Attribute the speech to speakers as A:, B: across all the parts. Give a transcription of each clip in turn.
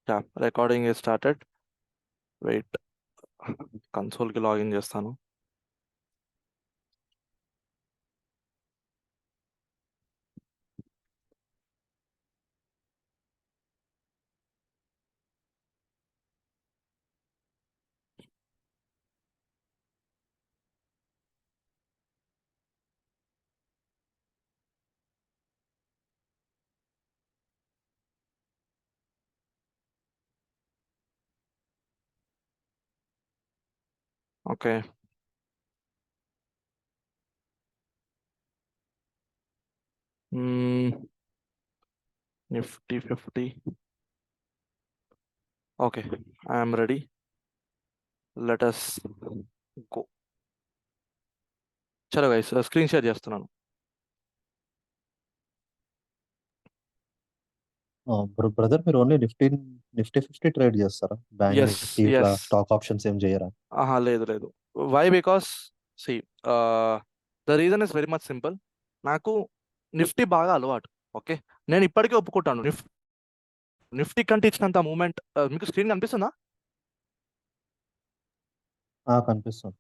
A: Yeah, recording is started. Wait, console కి login చేస్తాను. Okay. Nifty 50. Okay, I'm ready. Let us go. చలో guys, screen share చేస్తున్నాను.
B: Brother మీరు only Nifty 50 trade చేస్తారా? Bank
A: yes
B: Nifty ఇట్లా
A: yes.
B: Stock options ఏం చేయరా?
A: లేదు లేదు. Why? Because see the reason is very much simple. నాకు నిఫ్టీ బాగా అలవాటు. ఓకే, నేను ఇప్పటికే ఒప్పుకుంటాను నిఫ్టీ కంటే ఇచ్చినంత మూమెంట్. మీకు స్క్రీన్ కనిపిస్తుందా?
B: కనిపిస్తుంది.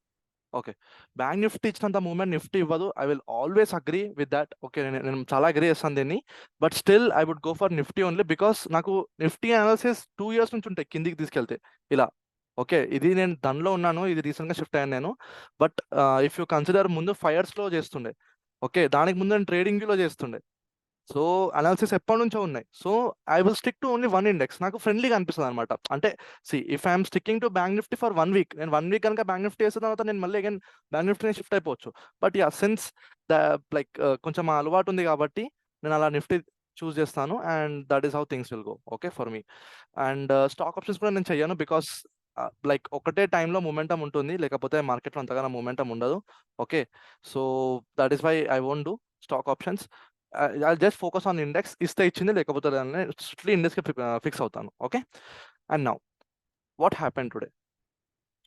A: ఓకే, బ్యాంక్ నిఫ్టీ ఇచ్చినంత మూమెంట్ నిఫ్టీ ఇవ్వదు. I will always agree with that. Okay, నేను చాలా అగ్రీ చేస్తాను దీన్ని. But still I would go for Nifty only because నాకు నిఫ్టీ అనాలిసిస్ 2 years నుంచి ఉంటాయి కిందికి తీసుకెళ్తే ఇలా. ఓకే, ఇది నేను దానిలో ఉన్నాను, ఇది రీసెంట్గా షిఫ్ట్ అయ్యాను నేను. బట్ ఇఫ్ యూ కన్సిడర్ ముందు 5 yearsలో చేస్తుండే. ఓకే, దానికి ముందు నేను ట్రేడింగ్ వ్యూలో చేస్తుండే. సో అనాలిసిస్ ఎప్పటి నుంచో ఉన్నాయి. So I will stick to only one index. నాకు ఫ్రెండ్లీగా అనిపిస్తుంది అనమాట. అంటే if I'm sticking to bank Nifty for 1 week, నేను 1 week కనుక బ్యాంక్ నిఫ్టీ వేసిన తర్వాత నేను మళ్ళీ అగైన్ బ్యాంక్ నిఫ్టీ షిఫ్ట్ అయిపోవచ్చు. But yeah, since the like కొంచెం అలవాటు ఉంది కాబట్టి నేను అలా నిఫ్టీ చూస్ చేస్తాను. And that is how things will go. Okay for me. And stock options కూడా నేను చెయ్యను బికాస్ లైక్ ఒకటే టైంలో మూమెంటం ఉంటుంది, లేకపోతే మార్కెట్లో అంతగానో మూమెంటం ఉండదు. Okay, so that is why I won't do stock options. I just focus on index. ఇస్తే ఇచ్చింది, లేకపోతే స్ట్రిక్ట్లీ ఇండెక్స్కి ఫిక్స్ అవుతాను. Okay, and now what happen today?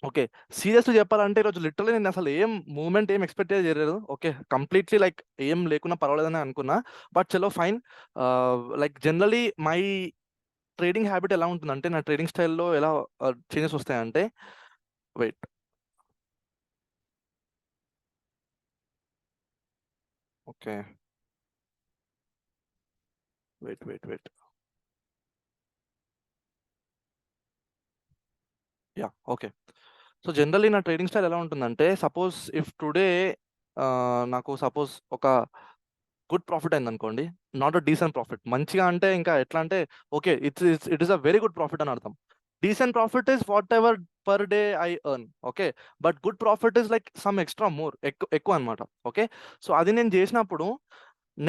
A: Okay, seriously చెప్పాలంటే ఈరోజు లిటరల్లీ నేను అసలు ఏం మూమెంట్ ఏం ఎక్స్పెక్ట్ చేయలేదు. ఓకే, కంప్లీట్లీ లైక్ ఏం లేకున్నా పర్వాలేదని అనుకున్నా. బట్ చలో fine. Like generally my trading habit ఎలా ఉంటుందంటే, నా ట్రేడింగ్ స్టైల్లో ఎలా చేంజెస్ వస్తాయంటే, wait. Okay, wait. Yeah, okay. So generally నా ట్రేడింగ్ స్టైల్ ఎలా ఉంటుందంటే, సపోజ్ ఇఫ్ టుడే నాకు సపోజ్ ఒక గుడ్ ప్రాఫిట్ అయింది అనుకోండి. Not a decent profit. మంచిగా అంటే ఇంకా ఎట్లా అంటే, okay, it is a very good profit అని అర్థం. Decent profit is whatever per day I earn. Okay, but good profit is like some extra more, ఎక్కువ అనమాట. ఓకే, సో అది నేను చేసినప్పుడు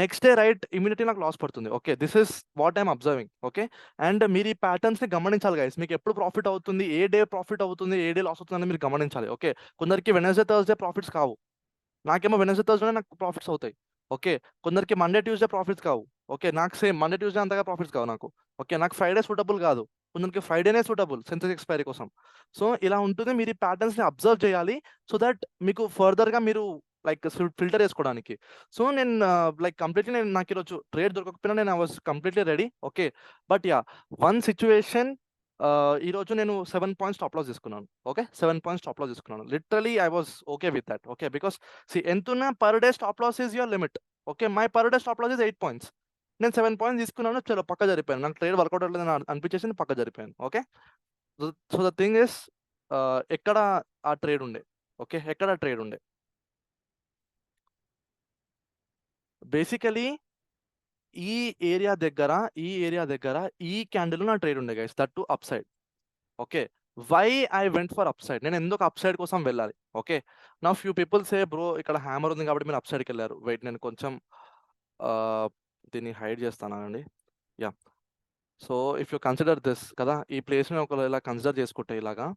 A: నెక్స్ట్ డే రైట్ ఇమీడియట్లీ నాకు loss పడుతుంది. Okay, this is what I'm observing. Okay, and మీరు ఈ ప్యాటర్న్స్ని గమనించాలి గైస్. మీకు ఎప్పుడు ప్రాఫిట్ అవుతుంది, ఏ డే ప్రాఫిట్ అవుతుంది, ఏ డే లాస్ అవుతుంది అని మీరు గమనించాలి. ఓకే, కొందరికి వెనస్డే థర్స్డే ప్రాఫిట్స్ కావు. నాకేమో వెనస్డే థర్స్డే నాకు ప్రాఫిట్స్ అవుతాయి. ఓకే, కొందరికి మండే ట్యూస్డే ప్రాఫిట్స్ కావు. ఓకే, నాకు సేమ్ మండే ట్యూస్డే అంతగా ప్రాఫిట్స్ కావు నాకు. ఓకే, నాకు ఫ్రైడే సూటబుల్ కాదు, కొందరికి ఫ్రైడేనే సూటబుల్ సెన్సెక్స్ ఎక్స్పైరీ కోసం. సో ఇలా ఉంటుంది. మీరు ఈ ప్యాటర్న్స్ని అబ్జర్వ్ చేయాలి, సో దట్ మీకు ఫర్దర్గా మీరు లైక్ ఫిల్టర్ చేసుకోవడానికి. సో నేను లైక్ కంప్లీట్లీ నాకు ఈరోజు ట్రేడ్ దొరకకపోయినా నేను I was completely ready. Okay, but yeah, one situation. ఈరోజు నేను 7 points స్టాప్ లాస్ తీసుకున్నాను. ఓకే, 7 points స్టాప్ లాస్ తీసుకున్నాను. Literally I was okay with that. Okay, because ఎంతున్నా per day stop loss is your limit. Okay, my per day stop loss is 8 points. నేను 7 points తీసుకున్నాను, చలో పక్క జరిపాను. నాకు trade work out అవ్వలేదు అనిపించేసి పక్క జరిపాను. Okay, so the thing is, ఎక్కడ ఆ ట్రేడ్ ఉండే? ఓకే, ఎక్కడ ట్రేడ్ ఉండే? బేసికలీ ఈ ఏరియా దగ్గర ఈ క్యాండిల్ నా ట్రేడ్ ఉండే guys, that to upside. Okay, why I went for upside? నేను ఎందుకు అప్ సైడ్ కోసం వెళ్ళాలి? ఓకే, నా ఫ్యూ పీపుల్ సే బ్రో ఇక్కడ హ్యామర్ ఉంది కాబట్టి మీరు అప్ సైడ్కి వెళ్ళారు. వెయిట్, నేను కొంచెం దీన్ని హైడ్ చేస్తానండి. Yeah, so if you consider this కదా, ఈ ప్లేస్ని ఒకవేళ ఇలా కన్సిడర్ చేసుకుంటే ఇలాగా.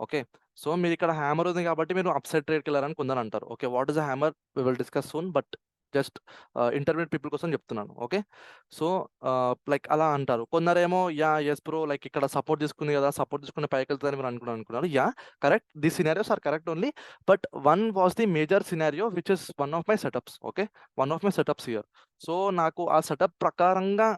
A: ఓకే, సో మీరు ఇక్కడ హ్యామర్ ఉంది కాబట్టి మీరు అప్ సైడ్ ట్రేడ్కి వెళ్ళారని కొందరు అంటారు. Okay, what is a hammer we will discuss soon, but just intermediate people కోసం చెప్తున్నాను. ఓకే, సో లైక్ అలా అంటారు కొందరేమో. యా, ఎస్ బ్రో, లైక్ ఇక్కడ సపోర్ట్ తీసుకుంది కదా, సపోర్ట్ తీసుకుని పైకి వెళ్తుందని మీరు అనుకున్నారు. Yeah, correct, the scenarios are correct only. But one was the major scenario which is one of my setups. Okay, one of my setups here. So నాకు ఆ సెటప్ ప్రకారంగా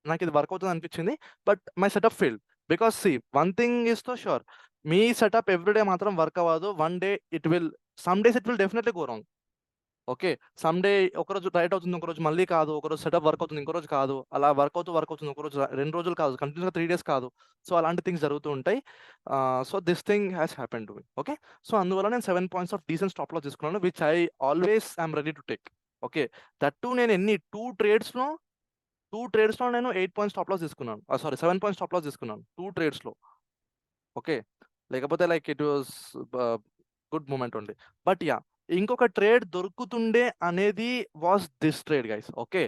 A: నాకు ఇది వర్క్ అవుతుంది అనిపించింది, but my setup failed. Because see one thing is to sure, మీ setup everyday మాత్రం work అవ్వదు. One day it will, some days it will definitely go wrong. Okay, some day ఒకరోజు రైట్ అవుతుంది, ఒకరోజు మళ్ళీ కాదు, ఒకరోజు సెటప్ వర్క్ అవుతుంది, ఇంకో రోజు కాదు, అలా వర్క్ అవుతుంది, ఒకరోజు 2 రోజులు కాదు, కంటిన్యూస్గా 3 days కాదు. సో అలాంటి థింగ్స్ జరుగుతూ ఉంటాయి. So this thing has happen to me. Okay, so అందువల్ల నేను 7 points of decent stop loss తీసుకున్నాను, which I always I'm ready to take. Okay, that too నేను ఎన్ని 2 ట్రేడ్స్లో నేను 8 points స్టాప్ లాస్ తీసుకున్నాను. సారీ 7 points స్టాప్ లాస్ తీసుకున్నాను 2 ట్రేడ్స్లో. ఓకే, లేకపోతే like it was good movement only. But yeah, ఇంకొక ట్రేడ్ దొరుకుతుండే అనేది was this trade guys. Okay,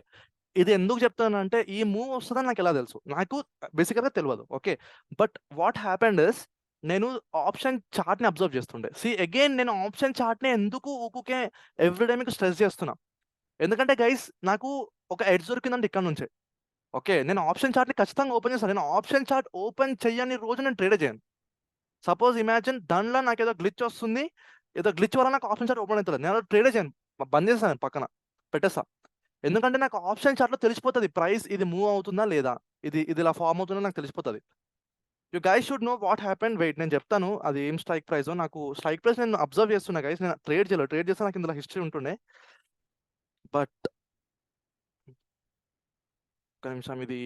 A: ఇది ఎందుకు చెప్తానంటే ఈ మూవ్ వస్తుందని నాకు ఎలా తెలుసు, నాకు బేసికల్గా తెలియదు. Okay, but what happened is, నేను ఆప్షన్ చార్ట్ని అబ్జర్వ్ చేస్తుండే. సి అగైన్, నేను ఆప్షన్ చార్ట్ని ఎందుకు ఊకుకే ఎవ్రీడే మీకు స్ట్రెస్ చేస్తున్నా, ఎందుకంటే గైస్ నాకు ఒక ఎడ్జ్ దొరికిందంటే ఇక్కడ నుంచే. ఓకే, నేను ఆప్షన్ చార్ట్ని ఖచ్చితంగా ఓపెన్ చేస్తాను. నేను ఆప్షన్ చార్ట్ ఓపెన్ చేయని రోజు నేను ట్రేడ్ చేయను. సపోజ్ ఇమాజిన్ దానిలో నాకు ఏదో గ్లిచ్ వస్తుంది, ఏదో గ్లిచ్ వల్ల నాకు ఆప్షన్ చార్ట్ ఓపెన్ అవుతుంది, నేను ట్రేడే చేయను, బంద్ చేస్తాను, పక్కన పెట్టేస్తా. ఎందుకంటే నాకు ఆప్షన్ చార్ట్లో తెలిసిపోతుంది ప్రైస్ ఇది మూవ్ అవుతుందా లేదా, ఇది ఇలా ఫామ్ అవుతుందా నాకు తెలిసిపోతుంది. You guys should know what happen. Wait, నేను చెప్తాను అది ఏం స్ట్రైక్ ప్రైస్. నాకు స్ట్రైక్ ప్రైస్ నేను అబ్జర్వ్ చేస్తున్నా గైస్, నేను ట్రేడ్ చేస్తే నాకు ఇందులో హిస్టరీ ఉంటుండే. బట్ ఒక నిమిషం, ఇది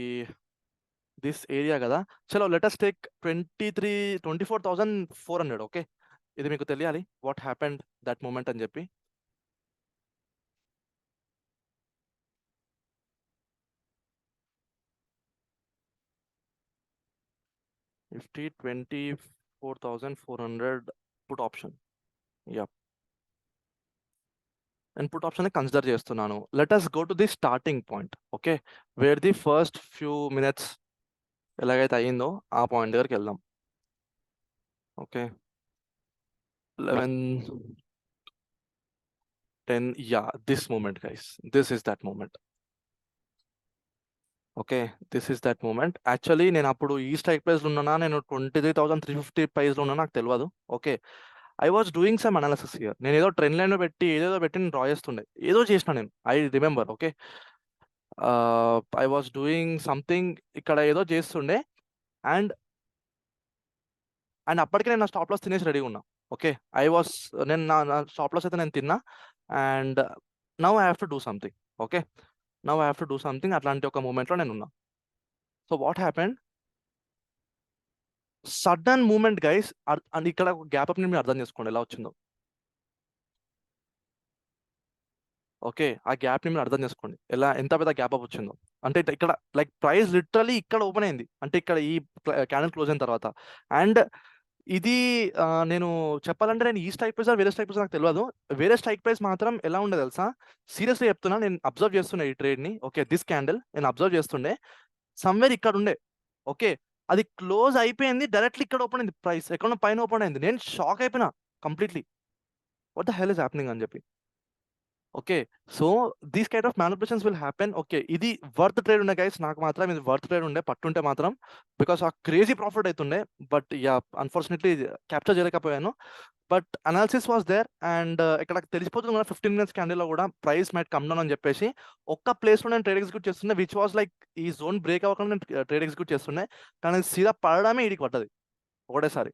A: దిస్ ఏరియా కదా. చలో లెటస్ టేక్ 24,400. ఓకే, ఇది మీకు తెలియాలి వాట్ హ్యాపెండ్ దట్ మూమెంట్ అని చెప్పి. Nifty 24,400 put option. Yep. And put option consider చేస్తున్నాను. Let us go to the starting point. Okay, where the first few minutes ఎలాగైతే అయ్యిందో ఆ పాయింట్ దగ్గరికి వెళ్దాం. Okay, 11, 10. Yeah, this moment guys, this is that moment. Okay, this is that moment. Actually నేను అప్పుడు ఈ strike ప్రైస్లో ఉన్నానా, నేను 23,350 ప్రైస్లో ఉన్నా నాకు తెలియదు. Okay, I was doing some analysis here. నేను ఏదో ట్రెండ్ లైన్లో పెట్టి ఏదేదో పెట్టి నేను డ్రా చేస్తుండే, ఏదో చేసిన నేను, I remember. Okay, I was doing something, ఇక్కడ ఏదో చేస్తుండే, అండ్ అప్పటికే నేను నా స్టాప్ లాస్ తినేసి రెడీగా ఉన్నా. ఓకే, నేను నా స్టాప్ లాస్ అయితే నేను తిన్నా, and now I have to do something. Okay, now I have to do something. అట్లాంటి ఒక మూమెంట్లో నేను ఉన్నా. So what happened, sudden moment guys, and ఇక్కడ ఒక గ్యాప్ అప్ మీరు అర్థం చేసుకోండి ఎలా వచ్చిందో. ఓకే, ఆ గ్యాప్ ని మీరు అర్థం చేసుకోండి ఎంత పెద్ద గ్యాప్ అప్ వచ్చిందో. అంటే ఇక్కడ లైక్ ప్రైస్ లిటరలీ ఇక్కడ ఓపెన్ అయింది, అంటే ఇక్కడ ఈ క్యాండిల్ క్లోజ్ అయిన తర్వాత. అండ్ ఇది నేను చెప్పాలంటే నేను ఈ స్ట్రైక్ ప్రైస్ వేరే స్ట్రైక్ ప్రైస్ నాకు తెలియదు. వేరే స్ట్రైక్ ప్రైస్ మాత్రం ఎలా ఉండదు తెలుసా, సీరియస్లీ చెప్తున్నా, నేను అబ్జర్వ్ చేస్తున్నా ఈ ట్రేడ్ ని. ఓకే, దిస్ క్యాండిల్ నేను అబ్జర్వ్ చేస్తుండే, సమ్వేర్ ఇక్కడ ఉండే. ఓకే, అది క్లోజ్ అయిపోయింది, డైరెక్ట్లీ ఇక్కడ ఓపెన్ అయింది, ప్రైస్ ఎక్కడ పైన ఓపెన్ అయింది. నేను షాక్ అయిపోయినా completely, what the hell is happening అని చెప్పి. Okay, so these kind of manipulations will happen. Okay, ఇది వర్త్ ట్రేడ్ ఉండే గైస్, నాకు మాత్రం ఇది వర్త్ ట్రేడ్ ఉండే, పట్టుంటే మాత్రం, బికాస్ ఆ క్రేజీ ప్రాఫిట్ అవుతుండే. బట్ యా, అన్ఫార్చునేట్లీ క్యాప్చర్ చేయలేకపోయాను. But analysis was there, and ఇక్కడ తెలిసిపోతుంది కదా 15 minutes క్యాండిల్లో కూడా ప్రైస్ మైట్ కమ్ డౌన్ అని చెప్పేసి ఒక్క ప్లేస్లో నేను ట్రేడ్ ఎగ్జిక్యూట్ చేస్తుండే, విచ్ వాస్ లైక్ ఈ జోన్ బ్రేక్ అవ్వకుండా నేను ట్రేడ్ ఎగ్జిక్యూట్ చేస్తుండే, కానీ సీదా పడడమే ఇడికి పడ్డది ఒకటేసారి.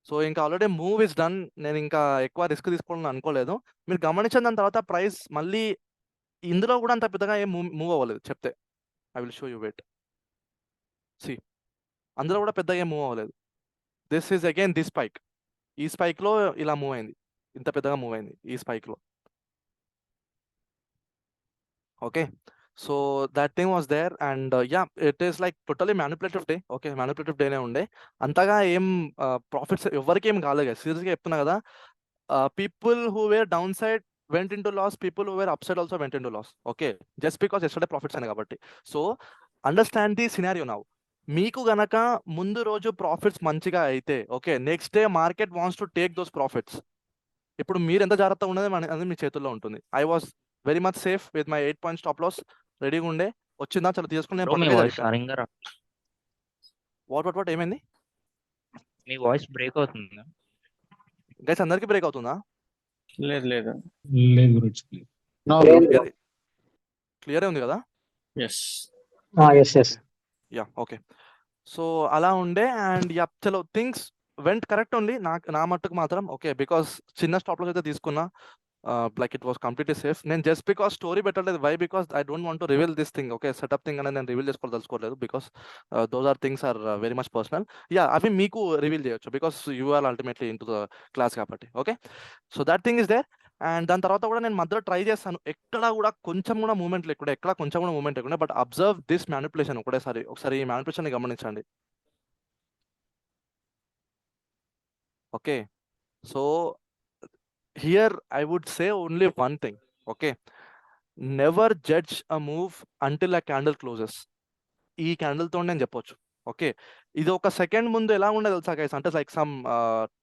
A: సో ఇంకా ఆల్రెడీ మూవ్ ఇస్ డన్, నేను ఇంకా ఎక్కువ రిస్క్ తీసుకోవాలని అనుకోలేదు. మీరు గమనించిన దాని తర్వాత ప్రైస్ మళ్ళీ ఇందులో కూడా అంత పెద్దగా ఏం మూవ్ అవ్వలేదు చెప్తే. I will show you wait. See, అందులో కూడా పెద్దగా ఏం మూవ్ అవ్వలేదు. This is again this spike, ఈ స్పైక్లో ఇలా మూవ్ అయింది, ఇంత పెద్దగా మూవ్ అయింది ఈ స్పైక్లో. Okay, so that thing was there, and yeah, it is like totally manipulative day. Okay, manipulative డేనే ఉండే, అంతగా ఏం ప్రాఫిట్స్ ఎవరికి ఏం కాలేదు. సీరియస్గా చెప్తున్నా కదా, people who were downside went into loss, people who were upside also went into loss. Okay, just because yesterday profits అయినాయి కాబట్టి. So understand the scenario now. మీకు గనక ముందు రోజు ప్రాఫిట్స్ మంచిగా అయితే, okay, next day market wants to take those profits. ఇప్పుడు మీరు ఎంత జాగ్రత్తగా ఉన్నది అనేది మీ చేతుల్లో ఉంటుంది. I was very much safe with my 8 points stop loss, రెడీగా ఉండే. వచ్చిందా చలో తీసుకుని
C: బ్రో, మీ వాయిస్ సరిగ్గా రా.
A: వాట్ ఏమైంది
C: మీ వాయిస్ బ్రేక్ అవుతుంది.
A: గైస్, అందరికీ బ్రేక్ అవుతుందా?
D: లేదు లేదు
E: లేదు బ్రో, ఇట్స్
A: క్లియర్ ఉంది కదా?
D: Yes
E: yes yes.
A: Yeah, okay. So అలా ఉండే అండ్ యా చలో థింగ్స్ వెంట్ కరెక్ట్ ఓన్లీ నా మట్టుకు మాత్రం ఓకే బికాస్ చిన్న స్టాప్ లాస్ అయితే తీసుకున్నా like it was completely safe. నేను జస్ట్ బికాస్ స్టోరీ పెట్టలేదు. Why because I don't want to reveal this thing. Okay setup thing అనేది నేను reveal చేసుకోదలుచుకోలేదు because those are things are very much personal. Yeah అవి మీకు reveal చేయొచ్చు because you are ultimately in to the class కాబట్టి. Okay so that thing is there. And దాని తర్వాత కూడా నేను మధ్యలో ట్రై చేస్తాను, ఎక్కడ కూడా కొంచెం కూడా మూమెంట్ లేకుండా, ఎక్కడ కొంచెం కూడా మూమెంట్ లేకుండా. బట్ అబ్జర్వ్ దిస్ మ్యానిపులేషన్ ఒకసారి ఈ మ్యానిపులేషన్ గమనించండి. Okay so here I would say only one thing. Okay, never judge a move until a candle closes. ఈ క్యాండిల్ తో నేను చెప్పొచ్చు. ఓకే ఇది ఒక సెకండ్ ముందు ఎలా ఉండదు తెలుసా గైస్, అంటే లైక్ సమ్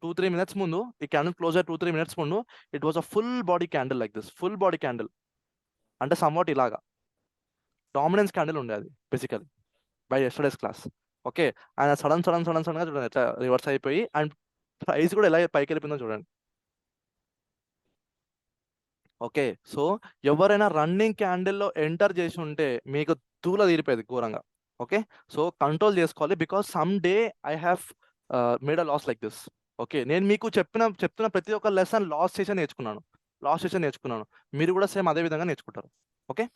A: 2-3 మినిట్స్ ముందు, ఈ క్యాండిల్ క్లోజ్ అయ్యి 2-3 మినిట్స్ ముందు it was a full body candle like this. Full body candle అంటే సమ్వాట్ ఇలాగా డామినెన్స్ క్యాండిల్ ఉండేది బేసికలీ బై యెస్టర్డేస్ క్లాస్. ఓకే ఆయన సడన్ గా చూడండి ఎట్లా రివర్స్ అయిపోయి అండ్ ప్రైస్ కూడా ఎలా పైకి వెళ్ళిపోయిందో చూడండి. ఓకే సో ఎవరైనా రన్నింగ్ క్యాండిల్లో ఎంటర్ చేసి ఉంటే మీకు దూల తీరిపోయేది ఘోరంగా. ఓకే సో కంట్రోల్ చేసుకోవాలి because some day I have made a loss like this. Okay నేను మీకు చెప్తున్న ప్రతి ఒక్క లెసన్ లాస్ చేసే నేర్చుకున్నాను. మీరు కూడా సేమ్ అదే విధంగా నేర్చుకుంటారు. Okay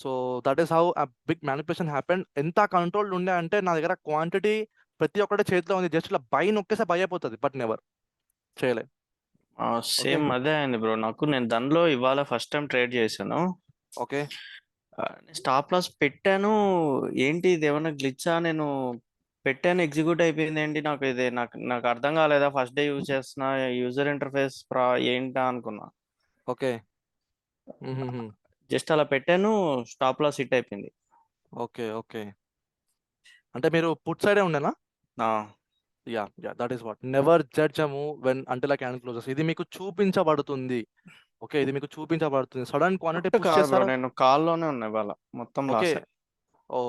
A: so that is how big manipulation happened. ఎంత కంట్రోల్ ఉండే అంటే నా దగ్గర క్వాంటిటీ ప్రతి ఒక్కటి చేతిలో ఉంది, జస్ట్ ఇలా బై నొక్కేసే బై అయిపోతుంది, బట్ నెవర్ చేయలే.
D: సేమ్ అదే అయింది బ్రో నాకు. నేను దానిలో ఇవాళ ఫస్ట్ టైం ట్రేడ్ చేశాను.
A: ఓకే
D: స్టాప్ లాస్ పెట్టాను, ఏంటి ఇది ఏమన్నా గ్లిచ్చా, నేను పెట్టాను ఎగ్జిక్యూట్ అయిపోయింది ఏంటి, నాకు అర్థం కాలేదా, ఫస్ట్ డే యూజ్ చేస్తున్నా, యూజర్ ఇంటర్ఫేస్ ఏంటా అనుకున్నా.
A: ఓకే
D: జస్ట్ అలా పెట్టాను, స్టాప్ లాస్ హిట్ అయిపోయింది.
A: ఓకే ఓకే అంటే మీరు పుట్ సైడే ఉండేనా?
D: ఆ,
A: yeah that is what never judge a move when until ఆ క్యాండిల్ క్లోజెస్. ఇది మీకు చూపించబడుతుంది. ఓకే ఇది మీకు చూపించబడుతుంది. సడన్ క్వాంటిటీ పుష్
D: కాదు బ్రో,
A: చేస్తారా?
D: నేను కాల్లోనే ఉన్నా ఇవాళ, మొత్తం
A: okay
D: loss.
A: Oh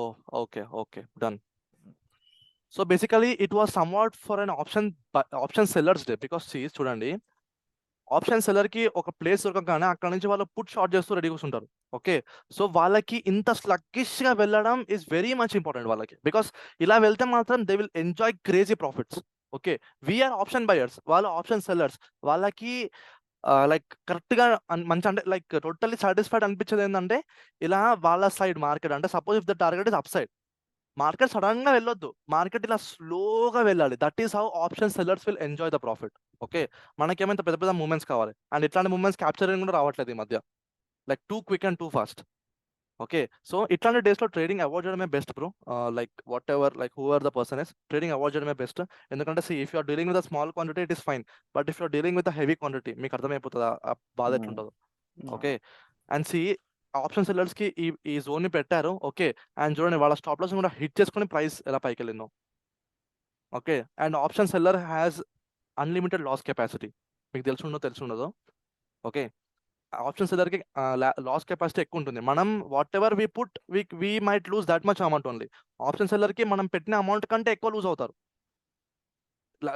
A: okay done. So basically it was somewhat for an option sellers day because చూడండి ఆప్షన్ సెల్లర్ కి ఒక ప్లేస్ దొరకగానే అక్కడ నుంచి వాళ్ళు పుట్ షార్ట్ చేస్తూ రెడీ కూర్చుంటారు. ఓకే సో వాళ్ళకి ఇంత స్లగ్గిష్ గా వెళ్ళడం ఈస్ వెరీ మచ్ ఇంపార్టెంట్ వాళ్ళకి, బికాస్ ఇలా వెళ్తే మాత్రం they will enjoy crazy profits. Okay we're option buyers, వాళ్ళు ఆప్షన్ సెల్లర్స్. వాళ్ళకి లైక్ కరెక్ట్ గా మంచి అంటే లైక్ టోటల్లీ సాటిస్ఫైడ్ అనిపించేది ఏంటంటే ఇలా వాళ్ళ సైడ్ మార్కెట్ అంటే suppose if the target is up side, market sudden గా వెళ్ళొద్దు, మార్కెట్ ఇలా స్లోగా వెళ్ళాలి. That is how option sellers will enjoy the profit. Okay మనకేమైతే పెద్ద పెద్ద మూమెంట్స్ కావాలి అండ్ ఇట్లాంటి మూమెంట్స్ క్యాప్చర్ కూడా రావట్లేదు ఈ మధ్య, like too quick and too fast. Okay so ఇట్లాంటి డేస్ లో ట్రేడింగ్ అవాయిడ్ చేయడమే best bro. Like whatever like who are the person is, trading avoid చేయడమే బెస్ట్. ఎందుకంటే if you're dealing with small quantity it is fine, but if you're dealing with heavy quantity మీకు అర్థమైపోతుంది ఆ బాధ ఎట్లుంటుందో. Okay and option sellers కి ఈ zone ని పెట్టారు. ఓకే అండ్ చూడండి వాళ్ళ స్టాప్ లాస్ కూడా హిట్ చేసుకుని ప్రైస్ ఎలా పైకి వెళ్ళిందో. Okay and option seller has unlimited loss capacity, మీకు తెలిసి ఉండదు. ఓకే ఆప్షన్ సెల్లర్ కి లాస్ కెపాసిటీ ఎక్కువ ఉంటుంది. మనం whatever we put we might lose that much amount only. Option seller కి మనం పెట్టిన అమౌంట్ కంటే ఎక్కువ లూజ్ అవుతారు.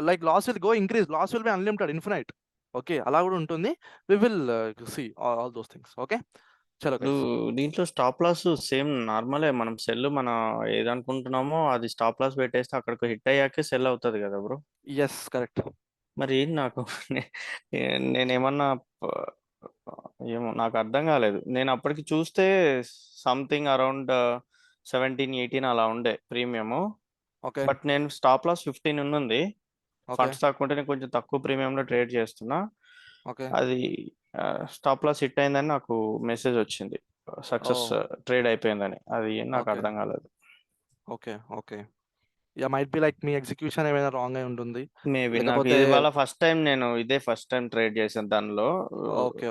A: Like loss will increase, loss will be unlimited, infinite. Okay అలా కూడా ఉంటుంది. We will see all those things. Okay చలో
D: ఇప్పుడు దీంట్లో స్టాప్ లాస్ సేమ్ నార్మలే, మనం సెల్ మనం ఏదనుకుంటున్నామో అది స్టాప్ లాస్ పెట్టేస్తే అక్కడికి హిట్ అయ్యాకే సెల్ అవుతుంది కదా బ్రో.
A: Yes correct.
D: మరి ఏంటి నాకు నేనేమన్నా ఏమో నాకు అర్థం కాలేదు. నేను అప్పటికి చూస్తే సంథింగ్ అరౌండ్ 17-18 అలా ఉండే ప్రీమియము.
A: ఓకే
D: బట్ నేను స్టాప్ లాస్ 15 ఉంది.
A: ఓకే
D: ఫండ్స్ తక్కువ ఉంటే నేను కొంచెం తక్కువ ప్రీమియంలో ట్రేడ్ చేస్తున్నా.
A: ఓకే
D: అది స్టాప్ లాస్ హిట్ అయిందని నాకు మెసేజ్ వచ్చింది, సక్సెస్ ట్రేడ్ అయిపోయిందని. అది నాకు
A: Okay.
D: అర్థం కాలేదు.
A: Okay yeah might be like me execution ఏమైనా రాంగ్ అయి ఉంటుంది.
D: మేబీ నాకు
A: లేకపోతే
D: ఇవాళ ఫస్ట్ టైం, నేను ఇదే ఫస్ట్ టైం ట్రేడ్ చేశాను దానిలో.
A: Okay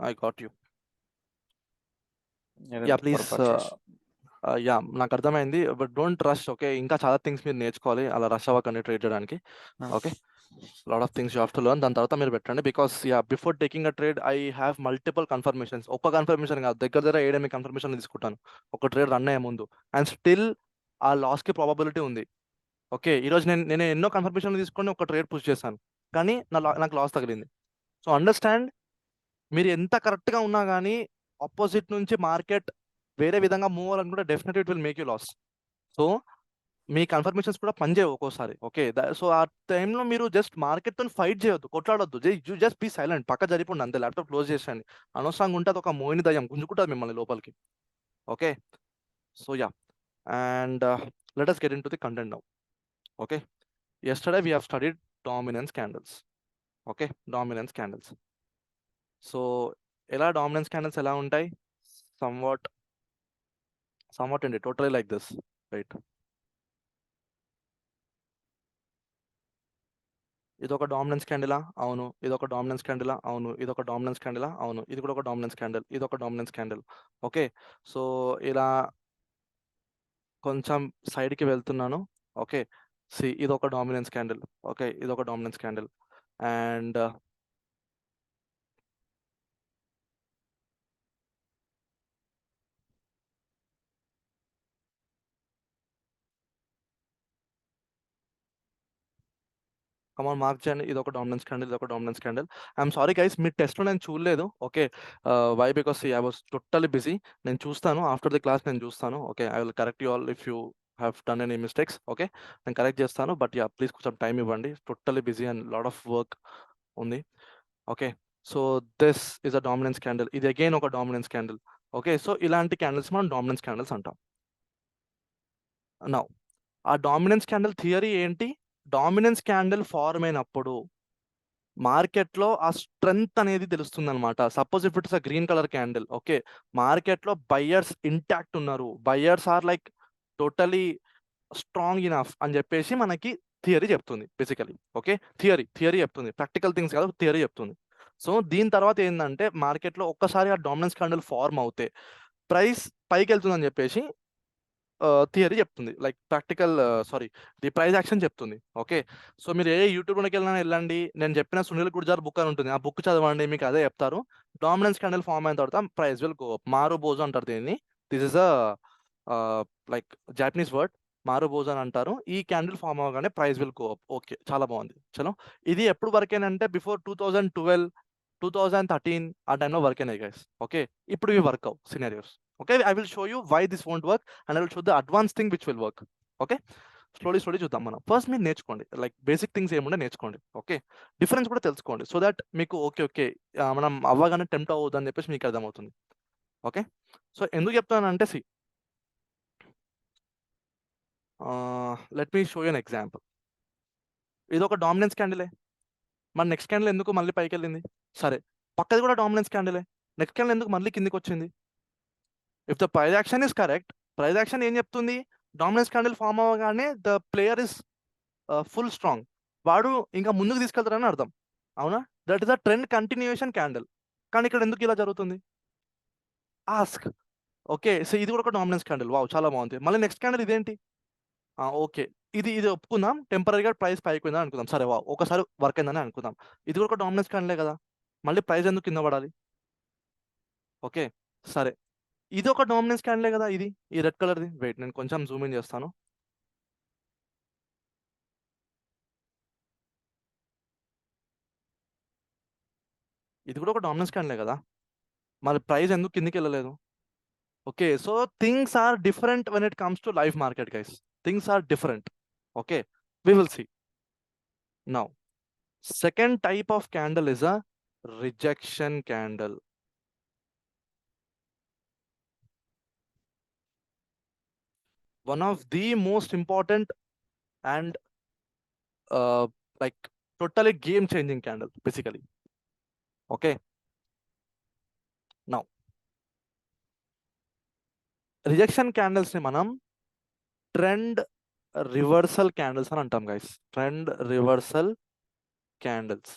A: I got you.
D: ఏదో
A: యా ప్లీజ్
D: పొరపాటు చేశాను.
A: యా నాకు అర్థమైంది. But don't rush. ఓకే ఇంకా చాలా థింగ్స్ మీరు నేర్చుకోవాలి, అలా రష్ అవ్వకండి ట్రేడ్ చేయడానికి. Okay lot of things you have to learn. దాని తర్వాత మీరు పెట్టండి because before taking a trade I have multiple confirmations. ఒక్క కన్ఫర్మేషన్ కాదు, దగ్గర 7-8 కన్ఫర్మేషన్ తీసుకుంటాను ఒక ట్రేడ్ రన్ అయ్యే ముందు. అండ్ స్టిల్ ఆ లాస్కి ప్రాబబిలిటీ ఉంది. ఓకే ఈరోజు నేను ఎన్నో కన్ఫర్మేషన్ తీసుకొని ఒక ట్రేడ్ పుష్ చేశాను, కానీ నాకు లాస్ తగిలింది. సో అండర్స్టాండ్, మీరు ఎంత కరెక్ట్గా ఉన్నా కానీ ఆపోజిట్ నుంచి మార్కెట్ వేరే విధంగా మూవ్ అవ్వాలనుకుంటే definitely it will make you loss. So మీ కన్ఫర్మేషన్స్ కూడా పనిచేయవు ఒక్కోసారి. ఓకే. సో, ఆ టైంలో మీరు జస్ట్ మార్కెట్‌తోని ఫైట్ చేయొద్దు, కొట్లాడొద్దు. You just be silent. పక్క జరిగిపోండి అంతే. ల్యాప్‌టాప్ క్లోజ్ చేసేయండి. అనవసరంగా ఉంటే అదొక మోహిని దయ్యం గుంజుకుంటది మిమ్మల్ని లోపలికి. Okay. So, yeah! And let us get into the content now. Okay. Yesterday we have studied dominance candles. Okay. Dominance candles. So, dominance candles ఎలా ఉంటాయి? సమ్‌వాట్ అండి. Totally like this. రైట్. ఇదొక డామినెన్స్ క్యాండిలా? అవును. ఇదొక డామినెన్స్ క్యాండిలా? అవును. ఇదొక dominance క్యాండిలా? అవును. ఇది కూడా ఒక డామినెన్స్ క్యాండిల్. ఇదొక డామినెన్స్ క్యాండిల్. ఓకే. సో, ఇలా కొంచెం సైడ్‌కి వెళ్తున్నాను. ఓకే. ఇదొక డామినెన్స్ క్యాండిల్. ఓకే. ఇదొక dominance candle. And come on mark చేయండి. ఇదొక డామినెన్స్ క్యాండిల్. ఇదొక dominance candle. I'm sorry guys, మీ టెస్ట్‌లో నేను చూడలేదు. Okay. Why because I was totally busy. నేను చూస్తాను. ఆఫ్టర్ ది క్లాస్ నేను చూస్తాను. Okay. I will correct you all if you have done any mistakes. Okay. నేను కరెక్ట్ చేస్తాను. But yeah! ప్లీజ్ కొంచెం టైం ఇవ్వండి. Totally busy and lot of work ఉంది. Okay. So, this is a dominance candle. ఇది again ఒక dominance candle. Okay. So, ఇలాంటి candles మనం dominance candles అంటాం. నౌ ఆ డామినెన్స్ క్యాండిల్ థియరీ ఏంటి? డామినెన్స్ క్యాండిల్ ఫార్మ్ అయినప్పుడు మార్కెట్‌లో ఆ స్ట్రెంగ్త్ అనేది తెలుస్తుందనమాట. Suppose if it's a green colour candle. Okay. మార్కెట్‌లో బయర్స్ ఇంటాక్ట్ ఉన్నారు. Buyers are like totally strong enough అని చెప్పేసి మనకి థియరీ చెప్తుంది బేసికల్లీ. ఓకే. థియరీ చెప్తుంది. ప్రాక్టికల్ థింగ్స్ కాదు, థియరీ చెప్తుంది. సో, దీని తర్వాత ఏందంటే మార్కెట్‌లో ఒక్కసారి ఆ డామినెన్స్ క్యాండిల్ ఫార్మ్ అవుతే ప్రైస్ పైకెళ్తుందని చెప్పేసి థియరీ చెప్తుంది. లైక్ ది ప్రైస్ యాక్షన్ చెప్తుంది. ఓకే. సో, మీరు ఏ యూట్యూబ్‌లోకి వెళ్ళండి. నేను చెప్పిన సునీల్ గుర్జార్ బుక్ అని ఉంటుంది. ఆ బుక్ చదవండి. మీకు అదే చెప్తారు. డామినెన్స్ క్యాండిల్ ఫార్మ్ అయిన తర్వాత ప్రైస్ విల్ గో అప్. మారుబోజు అంటారు దీన్ని. This is like Japanese word. మారుబోజు అని అంటారు. ఈ క్యాండిల్ ఫార్మ్ అవ్వగానే price will go up. Okay. చాలా బాగుంది. చలో. ఇది ఎప్పుడు వరకేనంటే బిఫోర్ 2012, 2013 ఆ టైంలో వర్క్ అయినాయి గైస్. ఓకే. ఇప్పుడు ఇవి వర్క్ అవ్వవు scenarios. Okay. I will show you why this won't work and I will show the advance thing which will work. Okay. Slowly చూద్దాం మనం. ఫస్ట్ మీరు నేర్చుకోండి. లైక్ బేసిక్ థింగ్స్ ఏముండే నేర్చుకోండి. ఓకే. డిఫరెన్స్ కూడా తెలుసుకోండి. సో దట్ మీకు ఓకే. మనం అవ్వగానే టెంప్ట్ అవ్వద్దు అని చెప్పేసి మీకు అర్థమవుతుంది. ఓకే. సో, ఎందుకు చెప్తానంటే let me show you an example. ఇదొక డామినెన్స్ క్యాండిలే. మన నెక్స్ట్ క్యాండిల్ ఎందుకు మళ్ళీ పైకెళ్ళింది? సరే. పక్కది కూడా డామినెన్స్ క్యాండిలే. నెక్స్ట్ క్యాండిల్ ఎందుకు మళ్ళీ కిందికొచ్చింది? If the price action is correct, price action ఏం చెప్తుంది? డామినెన్స్ క్యాండిల్ ఫార్మ్ అవ్వగానే the player is full strong. వాడు ఇంకా ముందుకు తీసుకెళ్తారని అర్థం. అవునా? That is a trend continuation candle. కానీ ఇక్కడ ఎందుకు ఇలా జరుగుతుంది? ఆస్క్. ఓకే. సో, ఇది కూడా ఒక డామినెన్స్ క్యాండిల్. వావ్! చాలా బాగుంది. మళ్ళీ నెక్స్ట్ క్యాండిల్ ఇదేంటి? ఓకే. ఇది ఒప్పుకుందాం. టెంపరరీగా ప్రైస్ పైకి పోయిందని అనుకుందాం. సరే వావ్! ఒకసారి వర్క్ అయిందని అనుకుందాం. ఇది కూడా ఒక డామినెన్స్ క్యాండిలే కదా! మళ్ళీ ప్రైస్ ఎందుకు కింద పడాలి? ఓకే. సరే. ఇది ఒక డామినెన్స్ క్యాండిలే కదా! ఇది. ఈ రెడ్ కలర్‌ది. వెయిట్ నేను కొంచెం జూమ్ ఇన్ చేస్తాను. ఇది కూడా ఒక డామినెన్స్ క్యాండిలే కదా! మరి ప్రైస్ ఎందుకు కిందకెళ్ళలేదు? Okay. So, things are different when it comes to live market guys. Things are different. Okay. We will see. Now second type of candle is a rejection candle. One of the most important and like totally game changing candle basically. Okay. Now rejection candles ని మనం trend reversal candles అని అంటాం guys. Trend reversal candles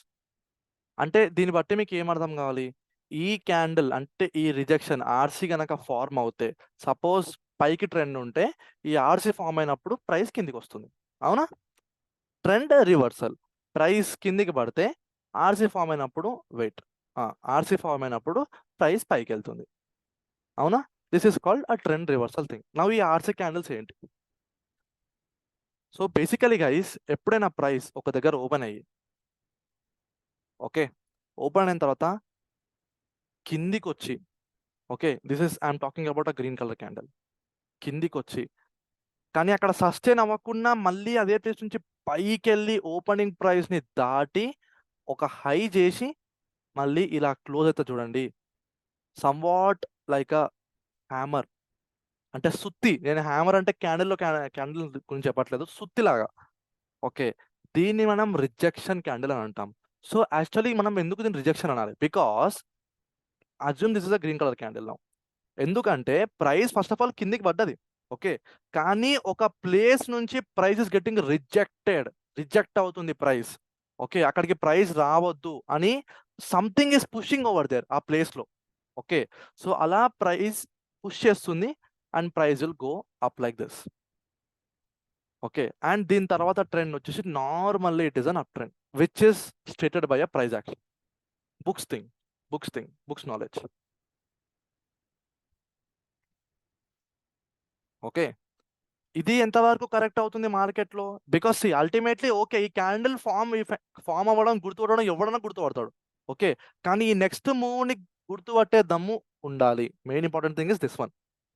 A: అంటే దీన్ని బట్టి మీకు ఏం అర్థం కావాలి? ఈ క్యాండిల్ అంటే ఈ రిజెక్షన్ ఆర్సీ గనక ఫార్మ్ అవుతే, సపోజ్ పైకి ట్రెండ్ ఉంటే ఈ ఆర్సీ ఫార్మ్ అయినప్పుడు ప్రైస్ కిందికి వస్తుంది. అవునా? Trend reversal. ప్రైస్ కిందికి పడితే ఆర్సీ ఫార్మ్ అయినప్పుడు ఆర్సీ ఫార్మ్ అయినప్పుడు ప్రైస్ పైకి వెళ్తుంది. అవునా? This is called a trend reversal thing. Now ఈ ఆర్సీ క్యాండిల్స్ ఏంటి? సో బేసికలీ గైస్, ఎప్పుడైనా ప్రైస్ ఒక దగ్గర ఓపెన్ అయ్యి, ఓకే, ఓపెన్ అయిన తర్వాత కిందికి వచ్చి, okay, I'm talking about a green colour candle, కిందికి వచ్చి కానీ అక్కడ సస్టైన్ అవ్వకుండా మళ్ళీ అదే ప్లేస్ నుంచి పైకి వెళ్ళి ఓపెనింగ్ ప్రైస్ని దాటి ఒక హై చేసి మళ్ళీ ఇలా క్లోజ్ అవుతుంది చూడండి. సమ్వాట్ లైక్ అ హ్యామర్, అంటే సుత్తి. నేను హ్యామర్ అంటే క్యాండిల్ గురించి చెప్పట్లేదు, సుత్తిలాగా. ఓకే, దీన్ని మనం రిజెక్షన్ క్యాండిల్ అని అంటాం. సో యాక్చువల్లీ మనం ఎందుకు దీన్ని రిజెక్షన్ అనాలి? Because assume this is a green colour candle now. ఎందుకంటే ప్రైస్ ఫస్ట్ ఆఫ్ ఆల్ కిందికి పడ్డది, ఓకే, కానీ ఒక ప్లేస్ నుంచి ప్రైస్ ఇస్ గెట్టింగ్ రిజెక్ట్ అవుతుంది ప్రైస్. ఓకే, అక్కడికి ప్రైస్ రావద్దు అని something is pushing over there ఆ ప్లేస్లో. ఓకే, సో అలా ప్రైస్ పుష్ చేస్తుంది and price will go up like this. Okay, and దీని తర్వాత ట్రెండ్ వచ్చేసి normally it is an up trend which is stated by a price action. Books knowledge. Okay, ఇది ఎంతవరకు correct అవుతుంది మార్కెట్లో? Because ultimately okay, ఈ candle form అవ్వడం, గుర్తుపడడం ఎవడన్నా గుర్తుపడతాడు. ఓకే, కానీ ఈ నెక్స్ట్ మూవ్ని గుర్తుపట్టే దమ్ము ఉండాలి. Main important thing is this one.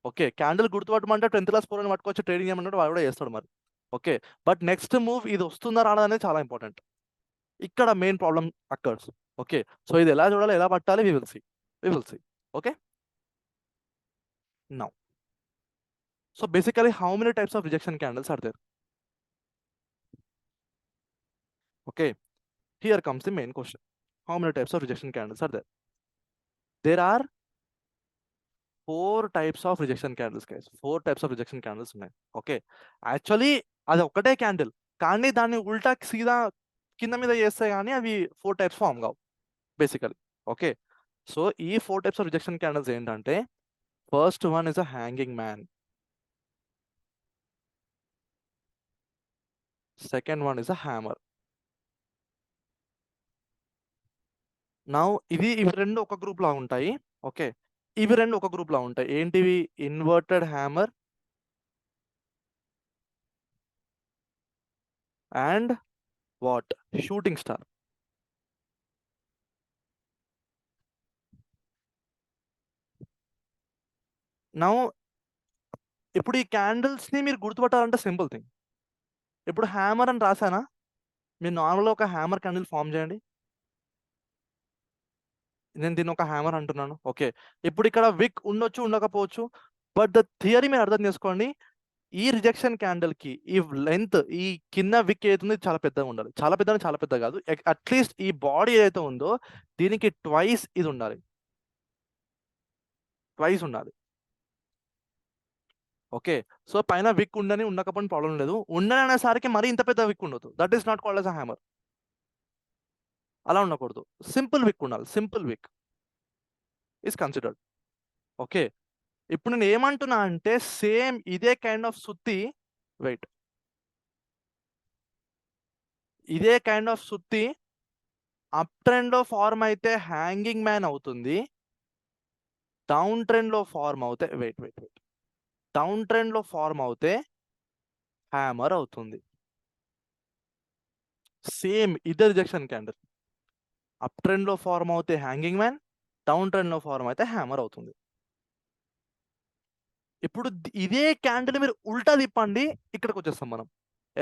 A: Okay, candle గుర్తుపట్టమంటే 10th క్లాస్ పోరని పట్టుకొచ్చి ట్రేడింగ్ చేయమన్నట్టు వాడు కూడా చేస్తాడు మరి. ఓకే, బట్ నెక్స్ట్ మూవ్ ఇది వస్తుందా రాదా అనేది చాలా ఇంపార్టెంట్. ఇక్కడ main problem occurs. Okay, so ఇది ఎలా చూడాలి, ఎలా పట్టాలి, we will see. Okay, now so basically how many types of rejection candles are there? Okay, here comes the main question. How many types of rejection candles are there? There are 4 types of rejection candles, guys. 4 types of rejection candles ఉన్నాయి. Okay, actually అది ఒకటే candle, కానీ దాన్ని ఉల్టా సీదా కింద మీద చేస్తే కానీ అవి 4 టైప్స్ ఫామ్ కావు బేసికలీ. ఓకే, సో ఈ 4 టైప్స్ ఆఫ్ రిజెక్షన్ క్యాండిల్స్ ఏంటంటే, first one is a hanging man, second one is a hammer. Now ఇవి రెండు ఒక గ్రూప్ లా ఉంటాయి. ఓకే, ఇవి రెండు ఒక గ్రూప్ లా ఉంటాయి. ఏంటివి? Inverted hammer and what? Shooting star. Now ఇప్పుడు ఈ క్యాండిల్స్ ని మీరు గుర్తుపట్టాలంటే సింపుల్ థింగ్. ఇప్పుడు హ్యామర్ అని రాసానా, మీరు నార్మల్గా ఒక హ్యామర్ క్యాండిల్ ఫామ్ చేయండి. నేను దీన్ని ఒక హ్యామర్ అంటున్నాను. ఓకే, ఇప్పుడు ఇక్కడ విక్ ఉండొచ్చు, ఉండకపోవచ్చు, బట్ ద థియరీ మీరు అర్థం చేసుకోండి. ఈ రిజెక్షన్ క్యాండిల్ కి ఈ లెంత్, ఈ కింద విక్ ఏదైతుంది చాలా పెద్దగా ఉండాలి. చాలా పెద్ద కాదు, అట్లీస్ట్ ఈ బాడీ ఏదైతే ఉందో దీనికి ట్వైస్ ఇది ఉండాలి, ట్వైస్ ఉండాలి. ఓకే, సో పైన విక్ ఉండని ఉండకపోయిన ప్రాబ్లం లేదు, ఉండని అనేసరికి మరీ ఇంత పెద్ద విక్ ఉండదు. That is not called as a hammer. అలా ఉండకూడదు, సింపుల్ విక్ ఉండాలి. సింపుల్ విక్ ఈస్ కన్సిడర్డ్. ఓకే, ఇప్పుడు నేను ఏమంటున్నా అంటే సేమ్ ఇదే కైండ్ ఆఫ్ సుత్తి, వెయిట్, ఇదే కైండ్ ఆఫ్ సుత్తి అప్ ట్రెండ్ లో ఫార్మ్ అయితే హ్యాంగింగ్ మ్యాన్ అవుతుంది, డౌన్ ట్రెండ్ లో ఫార్మ్ అవుతే డౌన్ ట్రెండ్ లో ఫార్మ్ అవుతే హ్యామర్ అవుతుంది. సేమ్ ఇదే రిజెక్షన్ క్యాండిల్. అప్ ట్రెండ్ లో ఫార్మ్ అవుతే హ్యాంగింగ్ మ్యాన్, డౌన్ ట్రెండ్ లో ఫార్మ్ అయితే హ్యామర్ అవుతుంది. ఇప్పుడు ఇదే క్యాండిల్ మీరు ఉల్టా తిప్పండి, ఇక్కడికి వచ్చేస్తాం మనం.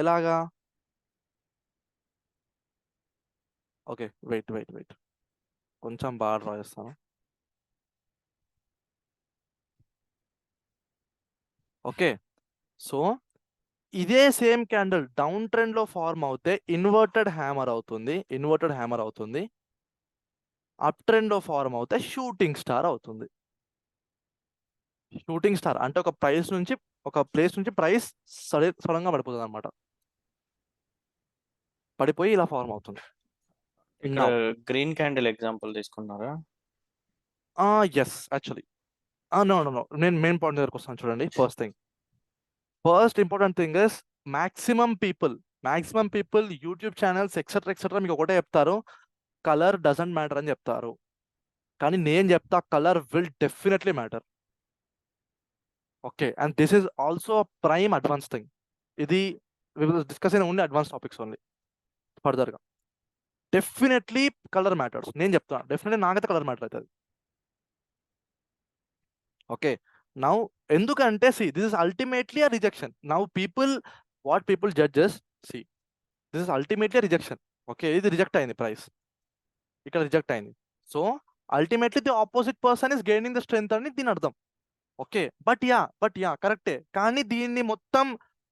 A: ఎలాగా? ఓకే, వెయిట్ కొంచెం బాగా డ్రా చేస్తాను. ఓకే, సో ఇదే సేమ్ క్యాండిల్ డౌన్ ట్రెండ్ లో ఫార్మ్ అవుతే ఇన్వర్టెడ్ హ్యామర్ అవుతుంది, అప్ ట్రెండ్ లో ఫార్మ్ అవుతే షూటింగ్ స్టార్ అవుతుంది. షూటింగ్ స్టార్ అంటే ఒక ప్లేస్ నుంచి ప్రైస్ సడన్ గా పడిపోతుంది అనమాట, పడిపోయి ఇలా ఫార్మ్ అవుతుంది.
D: ఇక్కడ గ్రీన్ క్యాండిల్ ఎగ్జాంపుల్ తీసుకున్నారా?
A: ఎస్, యాక్చువల్లీ నో, నేను మెయిన్ పాయింట్ దగ్గరకు వస్తాను చూడండి. First important thing is maximum people YouTube channels etcetera మీకు ఒకటే చెప్తారు, కలర్ డజంట్ మ్యాటర్ అని చెప్తారు. కానీ నేను చెప్తా colour will definitely matter. Okay, and this is also prime advance thing. ఇది డిస్కస్ అయిన ఓన్లీ అడ్వాన్స్ టాపిక్స్ ఓన్లీ. ఫర్దర్గా డెఫినెట్లీ కలర్ మ్యాటర్స్. నేను చెప్తాను డెఫినెట్లీ నాకైతే కలర్ మ్యాటర్ అవుతుంది. ఓకే, నౌ ఎందుకంటే this is ultimately a rejection. Now what people judges this is ultimately rejection. Okay, ఇది reject అయింది ప్రైస్, ఇక్కడ రిజెక్ట్ అయింది. So ultimately the opposite person is gaining the strength అని దీని అర్థం. ఓకే, బట్ యా కరెక్టే. కానీ దీన్ని మొత్తం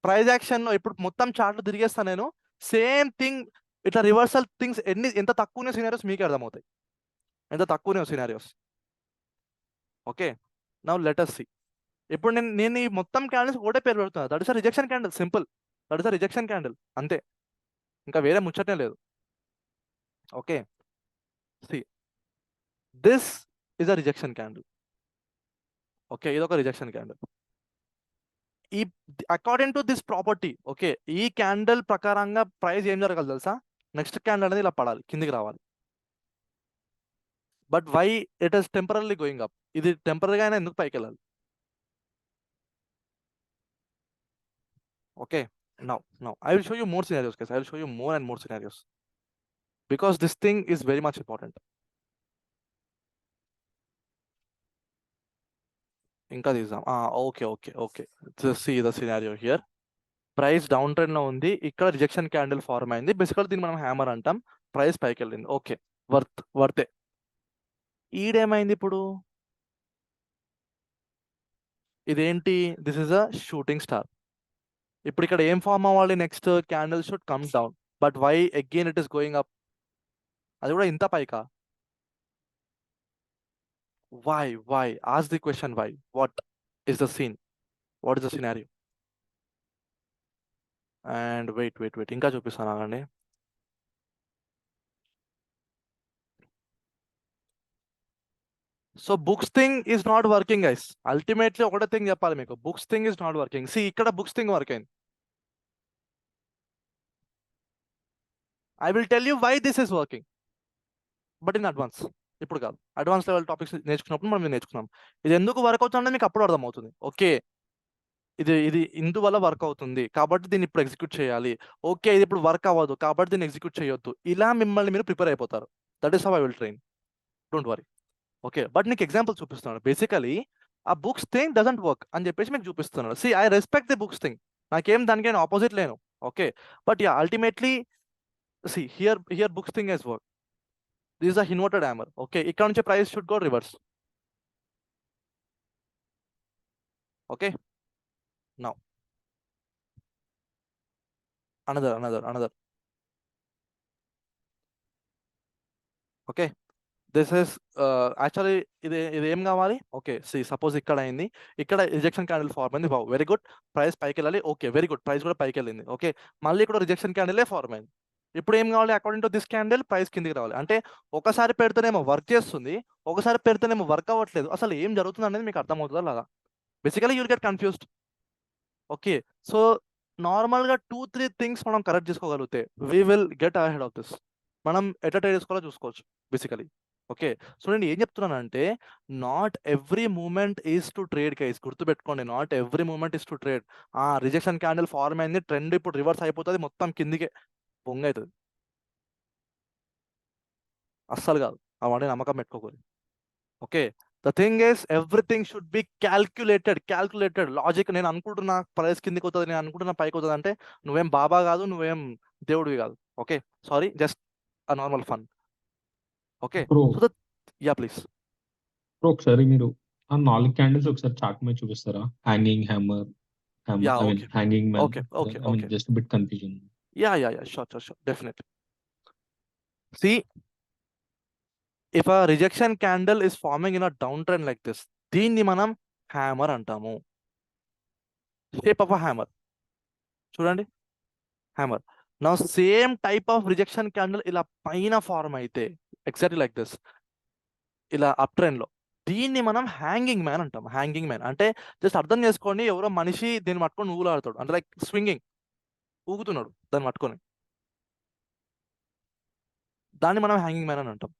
A: ప్రైస్ యాక్షన్ లో ఇప్పుడు మొత్తం చార్ట్లు తిరిగేస్తా నేను, సేమ్ థింగ్ ఇట్లా రివర్సల్ థింగ్స్ ఎంత తక్కువనే సినారియోస్ మీకే అర్థమవుతాయి, ఎంత తక్కువనే scenarios. Okay, now let us see. ఇప్పుడు నేను ఈ మొత్తం క్యాండిల్స్ ఒకటే పేరు పెడుతున్నా, that is a rejection candle, simple. That is a rejection candle, అంతే, ఇంకా వేరే ముచ్చటే లేదు. Okay, see this is a rejection candle. Okay, ఇది ఒక రిజెక్షన్ క్యాండిల్. ఈ according to this property, okay, ఈ క్యాండిల్ ప్రకారంగా ప్రైస్ ఏం జరగాలి తెలుసా? నెక్స్ట్ క్యాండిల్ అనేది ఇలా పడాలి, కిందికి రావాలి. But why it is temporary going up? ఇది టెంపరీగా అయినా ఎందుకు పైకి వెళ్ళాలి? Okay, now I will show you more scenarios, guys. I will show you more and more scenarios because this thing is very much important. ఇంకా తీద్దాం. Okay see the scenario here. Price down trend లో ఉంది, ఇక్కడ rejection candle form అయింది. బేసికల్ దీన్ని మనం hammer అంటాం. ప్రైస్ పైకి వెళ్ళింది, ఓకే, వర్తే. ఈడేమైంది ఇప్పుడు? ఇదేంటి? This is a shooting star. ఇప్పుడు ఇక్కడ ఏం ఫార్మ్ అవ్వాలి? Next candle should come down, but why again it is going up? అది కూడా ఇంత పైకా? Why ask the question, why? What is the scene? What is the scenario? And wait ఇంకా చూపిస్తాను ఆగండి. So books thing is not working guys. Ultimately ఒకటే thing చెప్పాలి మీకు, books thing is not working. ఇక్కడ బుక్స్ థింగ్ వర్క్ అయింది. I will tell you why this is working, but in advance. ఇప్పుడు కాదు, అడ్వాన్స్ లెవెల్ టాపిక్స్ నేర్చుకున్నప్పుడు మనం నేర్చుకున్నాం. ఇది ఎందుకు వర్క్ అవుతుందంటే మీకు అప్పుడు అర్థమవుతుంది. ఓకే, ఇది ఇందువల్ల వర్క్ అవుతుంది కాబట్టి దీన్ని ఇప్పుడు ఎగ్జిక్యూట్ చేయాలి. ఓకే, ఇది ఇప్పుడు వర్క్ అవ్వదు కాబట్టి దీన్ని ఎగ్జిక్యూట్ చేయొద్దు. ఇలా మిమ్మల్ని మీరు ప్రిపేర్ అయిపోతారు. That is how I will train, don't worry. Okay, but నీకు ఎగ్జాంపుల్ చూపిస్తున్నాను. బేసికలీ ఆ బుక్స్ థింగ్ డజంట్ వర్క్ అని చెప్పేసి మీకు చూపిస్తున్నాను. I respect the books thing, నాకేం దానికైనా ఆపోజిట్ లేను. Okay, but ultimately here books thing has work. This is a inverted hammer. Okay, ఇక్కడ నుంచి price should go reverse. Okay, now another. Okay, this is actually ఇది ఏం కావాలి? Okay, suppose ఇక్కడ అయింది, ఇక్కడ రిజెక్షన్ క్యాండిల్ ఫార్మ్ అయింది. వావ్, వెరీ గుడ్, ప్రైస్ పైకి వెళ్ళాలి. ఓకే, వెరీ గుడ్, ప్రైస్ కూడా పైకి వెళ్ళింది. ఓకే, మళ్ళీ ఇక్కడ రిజెక్షన్ క్యాండిలే ఫార్మ్ అయింది. ఇప్పుడు ఏం కావాలి? According to this candle price కిందికి రావాలి. అంటే ఒకసారి పెడితేనేమో వర్క్ చేస్తుంది, ఒకసారి పెడితేనేమో వర్క్ అవ్వట్లేదు. అసలు ఏం జరుగుతుంది అనేది మీకు అర్థమవుతుందా లేదా? Basically you'll get confused. Okay, so నార్మల్గా 2-3 థింగ్స్ మనం కరెక్ట్ చేసుకోగలిగితే we will get ahead of this. మనం ఎట్లా ట్రేడ్ చేసుకోవాలో చూసుకోవచ్చు బేసికలీ. ఓకే, సో నేను ఏం చెప్తున్నానంటే, not every movement is to trade guys. గుర్తుపెట్టుకోండి, not every movement is to trade. Rejection candle form అయింది, ట్రెండ్ ఇప్పుడు రివర్స్ అయిపోతుంది, మొత్తం కిందికే పొంగ అవుతుంది. అస్సలు కాదు, అవన్నీ నమ్మకం పెట్టుకోకూడదు. Okay, the thing is everything should be calculated logic. నేను అనుకుంటున్నా ప్రైస్ కిందికి అవుతుంది, నేను అనుకుంటున్నా పైకి అవుతుంది అంటే నువ్వేం బాబా కాదు, నువ్వేం దేవుడివి కాదు. Okay, sorry, just a normal fun. Okay,
E: bro
A: so please.
E: Bro ఒకసారి మీరు ఆ 4 క్యాండిల్స్ ఒకసారి చార్ట్ మీద చూపిస్తారా? Hanging hammer,
A: Yeah,
E: I mean
A: okay.
E: Hanging man.
A: Okay.
E: I mean just bit confusion.
A: Yeah, sure, definitely. See, if a rejection candle is forming in a downtrend like this, దీన్ని మనం hammer అంటాము. Shape of a hammer చూడండి, hammer. నా same type of rejection candle ఇలా పైన form అయితే exactly like this, ఇలా up trend లో, దీన్ని మనం హ్యాంగింగ్ మ్యాన్ అంటాం. హ్యాంగింగ్ మ్యాన్ అంటే జస్ట్ అర్థం చేసుకోండి, ఎవరో మనిషి దీన్ని పట్టుకొని ఊగులాడుతాడు, అంటే లైక్ స్వింగింగ్, ఊగుతున్నాడు దాన్ని పట్టుకొని, దాన్ని మనం హ్యాంగింగ్ మ్యాన్ అని అంటాం.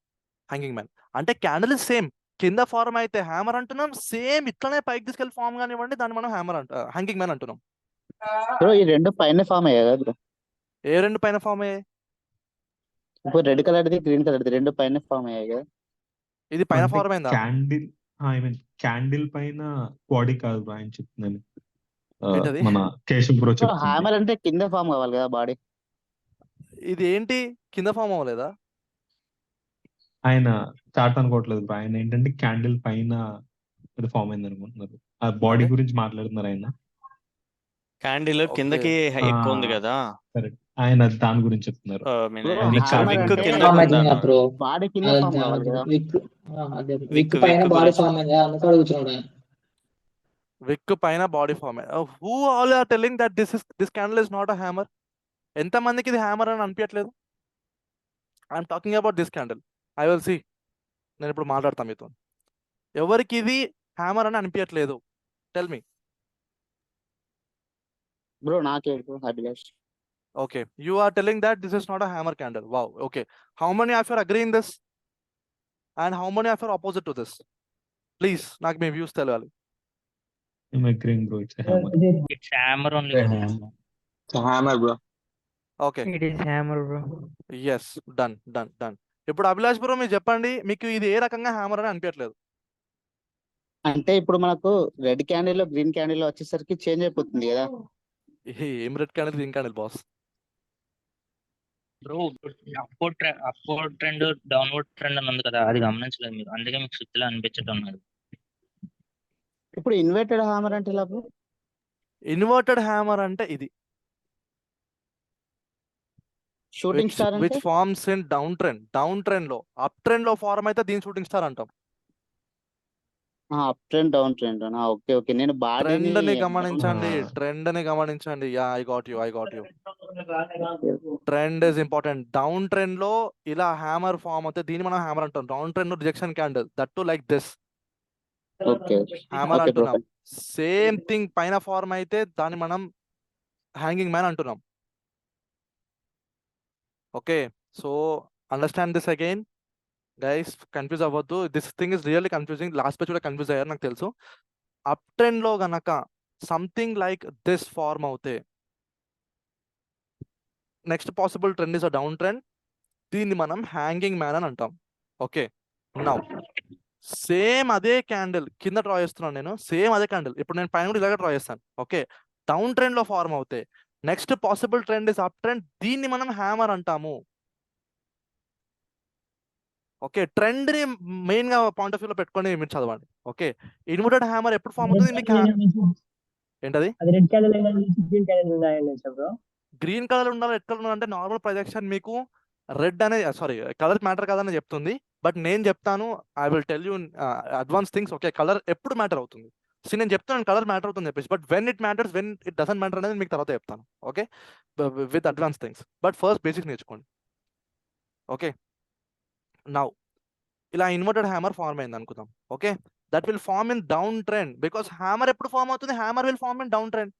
A: హ్యాంగింగ్ మ్యాన్ అంటే క్యాండిల్ సేమ్ కింద ఫార్మ్ అయితే హ్యామర్ అంటున్నాం, సేమ్ ఇట్లనే పైకి తీసుకెళ్ళి ఫార్మ్ కానివ్వండి, దాన్ని మనం హ్యాంగింగ్ మ్యాన్ అంటున్నాం.
F: బ్రో ఈ రెండు పైన ఫామ్ అయ్యాయి కదా బ్రో?
A: ఏ రెండు పైన ఫామ్ అయ్యాయి?
F: ఇప్పుడు రెడ్ కలర్ది గ్రీన్ కలర్ది రెండు పైన ఫామ్ అయ్యాయి కదా?
A: ఇది పైన
E: అంటే
A: ఫార్మ్ అయిందా?
E: క్యాండిల్ ఐ మీన్ క్యాండిల్ పైన బాడీ కాదు బ్రో ఆయన చెప్తున్నాను.
A: ఏంటది?
E: మన కేశవ్ బ్రో
F: సో
E: చెప్తుంది.
F: హ్యామర్ అంటే కింద ఫామ్ కావాలి కదా బాడీ.
A: ఇది ఏంటి కింద ఫామ్ అవ్వలేదా?
E: ఆయన చాట్ అనుకోవట్లేదు బ్రో. ఆయన ఏంటంటే క్యాండిల్ పైన అది ఫామ్ అయింది అనుకుంటున్నారు. ఆ బాడీ
A: ఓకే.
E: గురించి మాట్లాడుతున్నారు ఆయన.
D: Candle
A: okay.
D: కిందకి ఎక్కువ ఉంది
E: ఆ,
D: కదా.
E: కరెక్ట్. ఆయన దాని గురించి చెప్తున్నారు.
F: బ్రో
E: విక్
F: హ్యామర్
E: విక్
F: అంటే
D: కిందకి ఉంది అన్నాడు.
G: బ్రో
F: బాడీ కింద ఫామ్ కావాలి కదా.
G: అదే
D: విక్
G: విక్ పైన
D: విక్
G: బాడీ
D: గురించి
G: ఫామ్ అయింది అందుకు అడుగుతున్నాడు ఆయన.
A: విక్ పైన body form. Who all are telling that this candle is not a hammer? ఎంతమందికి ఇది హ్యామర్ అని అనిపించట్లేదు? I'm talking about this candle. I will see. నేను ఇప్పుడు మాట్లాడతాను మీతో. ఎవరికి ఇది హ్యామర్ అని అనిపించట్లేదు? Tell me.
F: బ్రో నాకే bro Abhilash.
A: Okay, you are telling that this is not a hammer candle. Wow. Okay, how many of you are agreeing this and how many of you are opposite to this? Please నాకు మీ views తెలియాలి.
E: I'm agreeing bro, it's a hammer.
C: It's hammer only.
F: Hammer bro.
A: Okay,
C: it is hammer bro.
A: yes, done. ఇప్పుడు Abhilash bro మీరు చెప్పండి, మీకు ఇది ఏ రకంగా hammer అని అనిపించట్లేదు?
F: అంటే ఇప్పుడు మనకు రెడ్ క్యాండిల్ గ్రీన్ క్యాండిల్ వచ్చేసరికి చేంజ్ అయిపోతుంది కదా.
A: ఏం red candle green candle boss?
C: Bro upward trend downward trend అని ఉంది కదా, అది గమనించలేదు మీరు, అందుకే మీకు సుత్తిలో అనిపించటం ఉన్నది.
F: ఇప్పుడు ఇన్వర్టెడ్ హ్యామర్ అంటే ఎలా బ్రో?
A: ఇన్వర్టెడ్ హ్యామర్ అంటే ఇది
F: షూటింగ్ స్టార్
A: విచ్
F: అంటే
A: ఫార్మ్స్ ఇన్ డౌన్ ట్రెండ్ లో. అప్ ట్రెండ్ లో ఫార్మ్ అయితే దీని షూటింగ్ స్టార్ అంటాం.
F: Up trend down trend. Okay నేను బాడీని
A: ట్రెండ్ ని గమనించండి. Yeah, I got you. Trend is important. Down trend లో ఇలా హ్యామర్ ఫార్మ్ అవుతే దీన్ని మనం హ్యామర్ అంటాం. డౌన్ ట్రెండ్ లో rejection candle, that to like this
F: okay
A: hammer
F: okay bro.
A: అంటున్నాం. సేమ్ థింగ్ పైన ఫార్మ్ అయితే దాన్ని మనం హ్యాంగింగ్ మ్యాన్ అంటున్నాం. Okay, so understand this again guys, confuse అవ్వద్దు. This thing is really confusing. Last page కూడా confuse అయ్యారు నాకు తెలుసు. అప్ ట్రెండ్ లో గనక సంథింగ్ లైక్ దిస్ ఫార్మ్ అవుతే next possible trend is a down trend. దీన్ని మనం హ్యాంగింగ్ మ్యాన్ అని అంటాం. ఓకే, నౌ సేమ్ అదే క్యాండిల్ కింద డ్రా చేస్తున్నాను నేను. సేమ్ అదే క్యాండిల్ ఇప్పుడు నేను పైన కూడా ఇలాగే డ్రా చేస్తాను. ఓకే, డౌన్ ట్రెండ్ లో ఫార్మ్ అవుతే next possible trend is up trend. దీన్ని మనం హ్యామర్ అంటాము. ఓకే, ట్రెండ్ ని మెయిన్ గా పాయింట్ ఆఫ్ వ్యూ లో పెట్టుకొని మీరు చదవండి. ఓకే, ఇన్వర్టెడ్ హ్యామర్ ఎప్పుడు ఫార్మ్ అవుతుంది? మీకు ఏంటది? గ్రీన్ కలర్ ఉండాలి, రెడ్ కలర్ ఉండాలి అంటే నార్మల్ ప్రొజెక్షన్ మీకు రెడ్ అనేది కలర్ మ్యాటర్ కాదని చెప్తుంది. బట్ నేను చెప్తాను, I will tell you advance things. Okay, colour ఎప్పుడు మ్యాటర్ అవుతుంది? నేను చెప్తాను కలర్ మ్యాటర్ అవుతుంది చెప్పేసి, but when it matters, when it doesn't matter అనేది మీకు తర్వాత చెప్తాను. Okay, with advance things. But first basics నేర్చుకోండి. ఓకే, నౌ ఇలా ఇన్వర్టెడ్ హ్యామర్ ఫార్మ్ అయింది అనుకుందాం. Okay, that will form in down trend because hammer ఎప్పుడు ఫార్మ్ అవుతుంది? Hammer will form in down trend.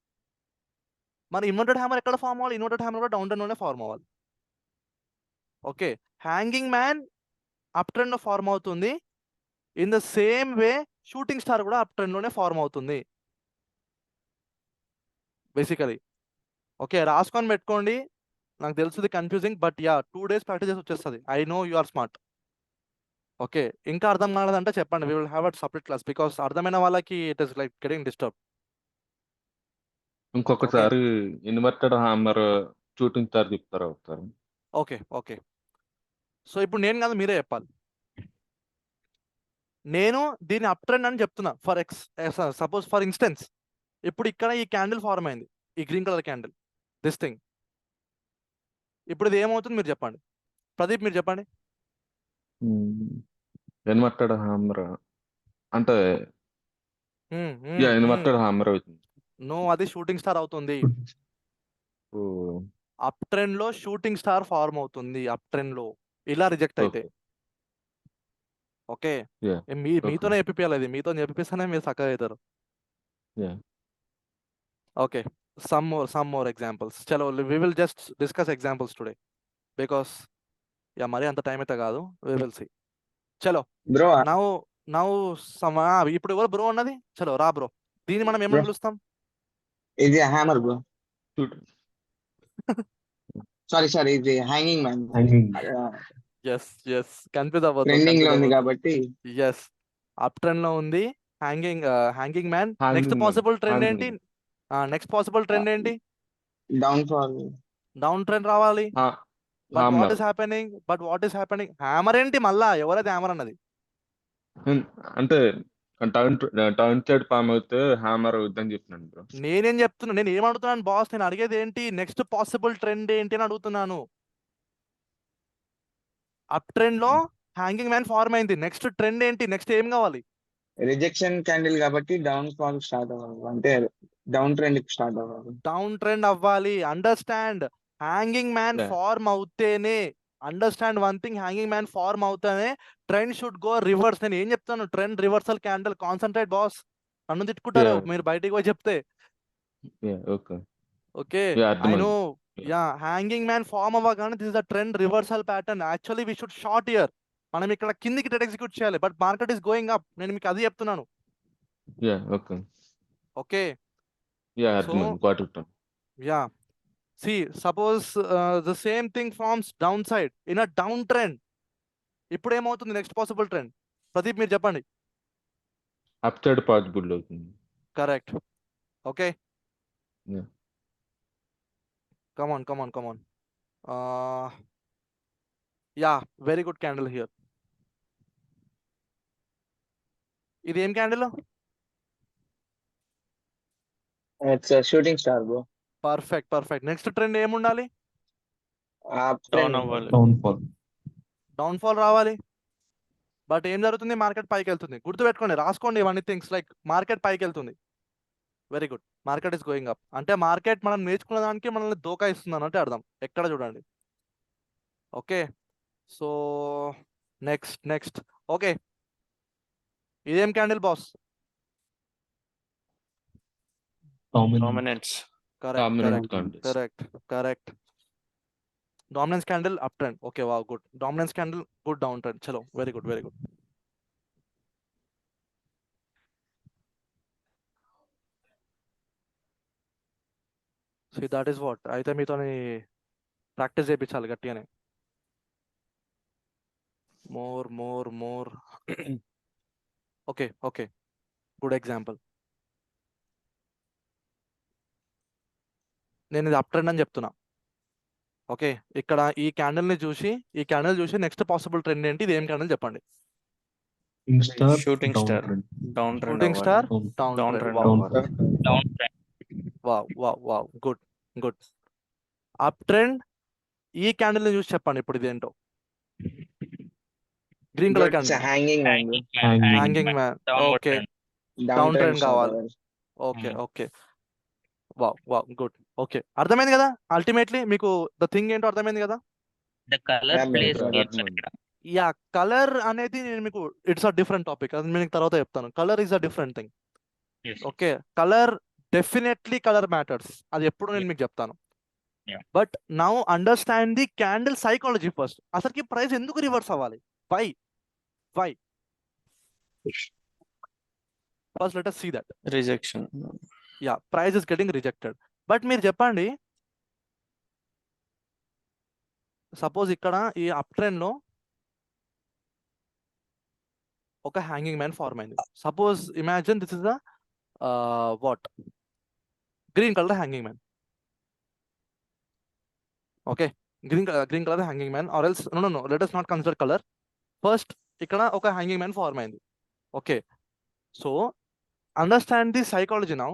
A: మరి ఇన్వర్టెడ్ హ్యామర్ ఎక్కడ ఫార్మ్ అవ్వాలి? Inverted hammer కూడా డౌన్ ట్రెండ్ లోనే ఫార్మ్ అవ్వాలి. Okay, hanging man up trend లో ఫార్మ్ అవుతుంది. In the same way shooting star కూడా అప్ ట్రెండ్ లోనే ఫార్మ్ అవుతుంది బేసికలీ. ఓకే, రాసుకొని పెట్టుకోండి. నాకు తెలుసు confusing, but yeah 2 days practice చేసి వచ్చేస్తుంది. I know you are smart. Okay, ఇంకా అర్థం కాలేదంటే చెప్పండి. We will have at separate class because అర్థమైన వాళ్ళకి it is like getting disturb.
H: ఇంకొకసారి ఇన్వర్టెడ్ హ్యామర్ షూటింగ్ స్టార్ చెప్తారా ఒకసారి?
A: ఓకే, సో ఇప్పుడు నేను కాదు మీరే చెప్పాలి. నేను దీన్ని అప్ ట్రెండ్ అని చెప్తున్నా. సపోజ్ ఫర్ ఇన్స్టెన్స్ ఇప్పుడు ఇక్కడ ఈ క్యాండిల్ ఫార్మ్ అయింది, ఈ green colour candle, this thing. ఇప్పుడు ఇది ఏమవుతుంది మీరు చెప్పండి. ప్రదీప్ మీరు చెప్పండి.
H: ఇన్వర్టెడ్ హ్యామర్ అంటే ఇన్వర్టెడ్ హ్యామర్ అవుతుంది.
A: నో, అది షూటింగ్ స్టార్ అవుతుంది.
H: ఓ,
A: అప్ ట్రెండ్ లో షూటింగ్ స్టార్ ఫార్మ్ అవుతుంది. అప్ ట్రెండ్ లో ఇలా రిజెక్ట్ అయితే. Okay,
H: Yeah.
A: మీతోనే చెప్పిపోయాలి. మీతో చెప్పిస్తేనే మీరు చక్కగా అవుతారు.
H: Yeah.
A: Okay, some more examples. చలో, we will just discuss examples today because మరి అంత టైం అయితే కాదు. we will see. చలో,
F: బ్రో
A: నౌ ఇప్పుడు ఎవరు బ్రో అన్నది? చలో రా బ్రో. దీన్ని మనం ఏమని పిలుస్తాం?
F: ఇది హ్యామర్ బ్రో.
A: సారీ,
F: ఇది hanging man.
E: Hanging.
A: Yes confuse అవ్వద్దు.
F: ట్రెండింగ్ లో ఉంది కాబట్టి.
A: ఎస్, అప్ ట్రెండ్ లో ఉంది, hanging man. Next
H: hanging man
A: possible trend ఏంటి?
H: హ్యాంగింగ్
A: నెక్స్ట్ పాసిబుల్ ట్రెండ్ ఏంటి?
F: Down fall.
A: డౌన్ ట్రెండ్ రావాలి. But what
H: hammer
A: is happening? Hammer ఏంటి మళ్ళా? ఎవరైతే హ్యామర్ అన్నది?
H: అంటే టర్న్ సైడ్ ఫామ్ అయితే హ్యామర్ అవుద్దని చెప్పినాను బ్రో.
A: నేనేం చెప్తున్నా, నేను ఏం అడుగుతున్నాను బాస్? నేను అడిగేది ఏంటి? నెక్స్ట్ పాసిబుల్ ట్రెండ్ ఏంటి అని అడుగుతున్నాను. అప్ ట్రెండ్ లో హ్యాంగింగ్ మ్యాన్ ఫార్మ్ అయింది. నెక్స్ట్ ట్రెండ్ ఏంటి? నెక్స్ట్ ఏం కావాలి?
F: రిజెక్షన్ క్యాండిల్ కాబట్టి డౌన్ ఫాల్ స్టార్ట్ అవ్వాలి, అంటే డౌన్ ట్రెండ్ స్టార్ట్ అవ్వాలి.
A: డౌన్ ట్రెండ్ అవ్వాలి. Understand, hanging man
H: Yeah.
A: Form అవుతేనే, understand one thing, hanging man form అవుతానే ట్రెండ్ షుడ్ గో రివర్స్. నేను ఏం చెప్తాను? Trend reversal candle. Concentrate boss. నన్ను తిట్టుకుంటారు
H: Yeah.
A: మీరు బయటికి పోయి చెప్తే.
H: ఓకే
A: ఓకే,
H: Yeah,
A: ఐ
H: అర్థమైంది.
A: No.
H: Yeah.
A: Yeah, hanging man form అవ్వగానే this is the trend reversal pattern. Actually we should short here. మనం ఇక్కడ కిందికి ట్రేడ్ ఎగ్జిక్యూట్ చేయాలి, but market is going up. నేను మీకు అది చెప్తున్నాను.
H: ఓకే
A: ఓకే,
H: అర్థమైంది. Got it.
A: Yeah. See, suppose the same thing forms downside in a downtrend. ఇప్పుడు ఏమవుతుంది నెక్స్ట్ పాసిబుల్ ట్రెండ్? ప్రదీప్ మీరు చెప్పండి.
H: అప్ సైడ్ పాసిబుల్ అవుతుంది.
A: Correct. Okay,
H: Yeah.
A: come on. Yeah, very good candle here. ఇది ఏం candle?
F: It's shooting star bro.
A: Perfect. Next trend ఏముండాలి?
F: Up
D: down
F: trend.
D: అవ్వాలి.
E: Downfall.
A: Down fall రావాలి. బట్ ఏం జరుగుతుంది? మార్కెట్ పైకి వెళ్తుంది. గుర్తుపెట్టుకోండి, రాసుకోండి ఇవన్నీ థింగ్స్. లైక్ మార్కెట్ పైకి వెళ్తుంది. Very good. Market is going up. అంటే మార్కెట్ మనం నేర్చుకున్న దానికి మనల్ని దోకా ఇస్తుంది అంటే అర్థం. ఎక్కడ చూడండి. Okay, so next. ఓకే, ఇదేం candle boss?
D: Dominance.
H: Dominant candles.
A: Correct. Dominance candle up trend. Okay, wow, good. Dominance candle good down trend. చలో, very good. So that is what. అయితే మీతో ప్రాక్టీస్ చేయించాలి గట్టిగానే. మోర్. Okay, good example. నేను ఇది up trend అని చెప్తున్నా. Okay, ఇక్కడ ఈ క్యాండిల్ చూసి నెక్స్ట్ పాసిబుల్ ట్రెండ్ ఏంటి? ఇది ఏం క్యాండిల్ చెప్పండి?
D: Shooting star. Down trend
A: shooting star,
D: down
A: down
D: trend
A: trend.
D: అవ్వాలి.
C: Down trend.
A: Wow, good. Up trend ఈ క్యాండిల్ చూసి చెప్పండి ఇప్పుడు ఇదేంటో. Green colour candle, hanging man. Okay, down trend కావాలి. Okay, wow, good. ఓకే, అర్థమైంది కదా? అల్టిమేట్లీ మీకు ద థింగ్ ఏంటో అర్థమైంది కదా?
C: The colour
F: Yeah,
C: place
H: brother,
C: here
H: అర్థమైంది.
C: ఇక్కడ.
A: యా, కలర్ అనేది నేను మీకు ఇట్స్ అ డిఫరెంట్ టాపిక్. అది నేను తర్వాత చెప్తాను. Colour is a different thing.
C: Yes.
A: Okay, colour definitely colour matters. అది ఎప్పుడు నేను మీకు చెప్తాను.
C: Yeah.
A: But now understand the candle psychology first. అసలుకి ప్రైస్ ఎందుకు రివర్స్ అవ్వాలి? Why? First let us see that.
D: Rejection.
A: Yeah, price is getting rejected. But మీరు చెప్పండి, సపోజ్ ఇక్కడ ఈ అప్ ట్రెండ్ లో ఒక హ్యాంగింగ్ మ్యాన్ ఫార్మ్ అయింది. Suppose imagine this is the what green colour hanging man. Okay, green colour hanging man, or else no let us not consider colour. First ఇక్కడ ఒక hanging man form అయింది. Okay, so understand the psychology now.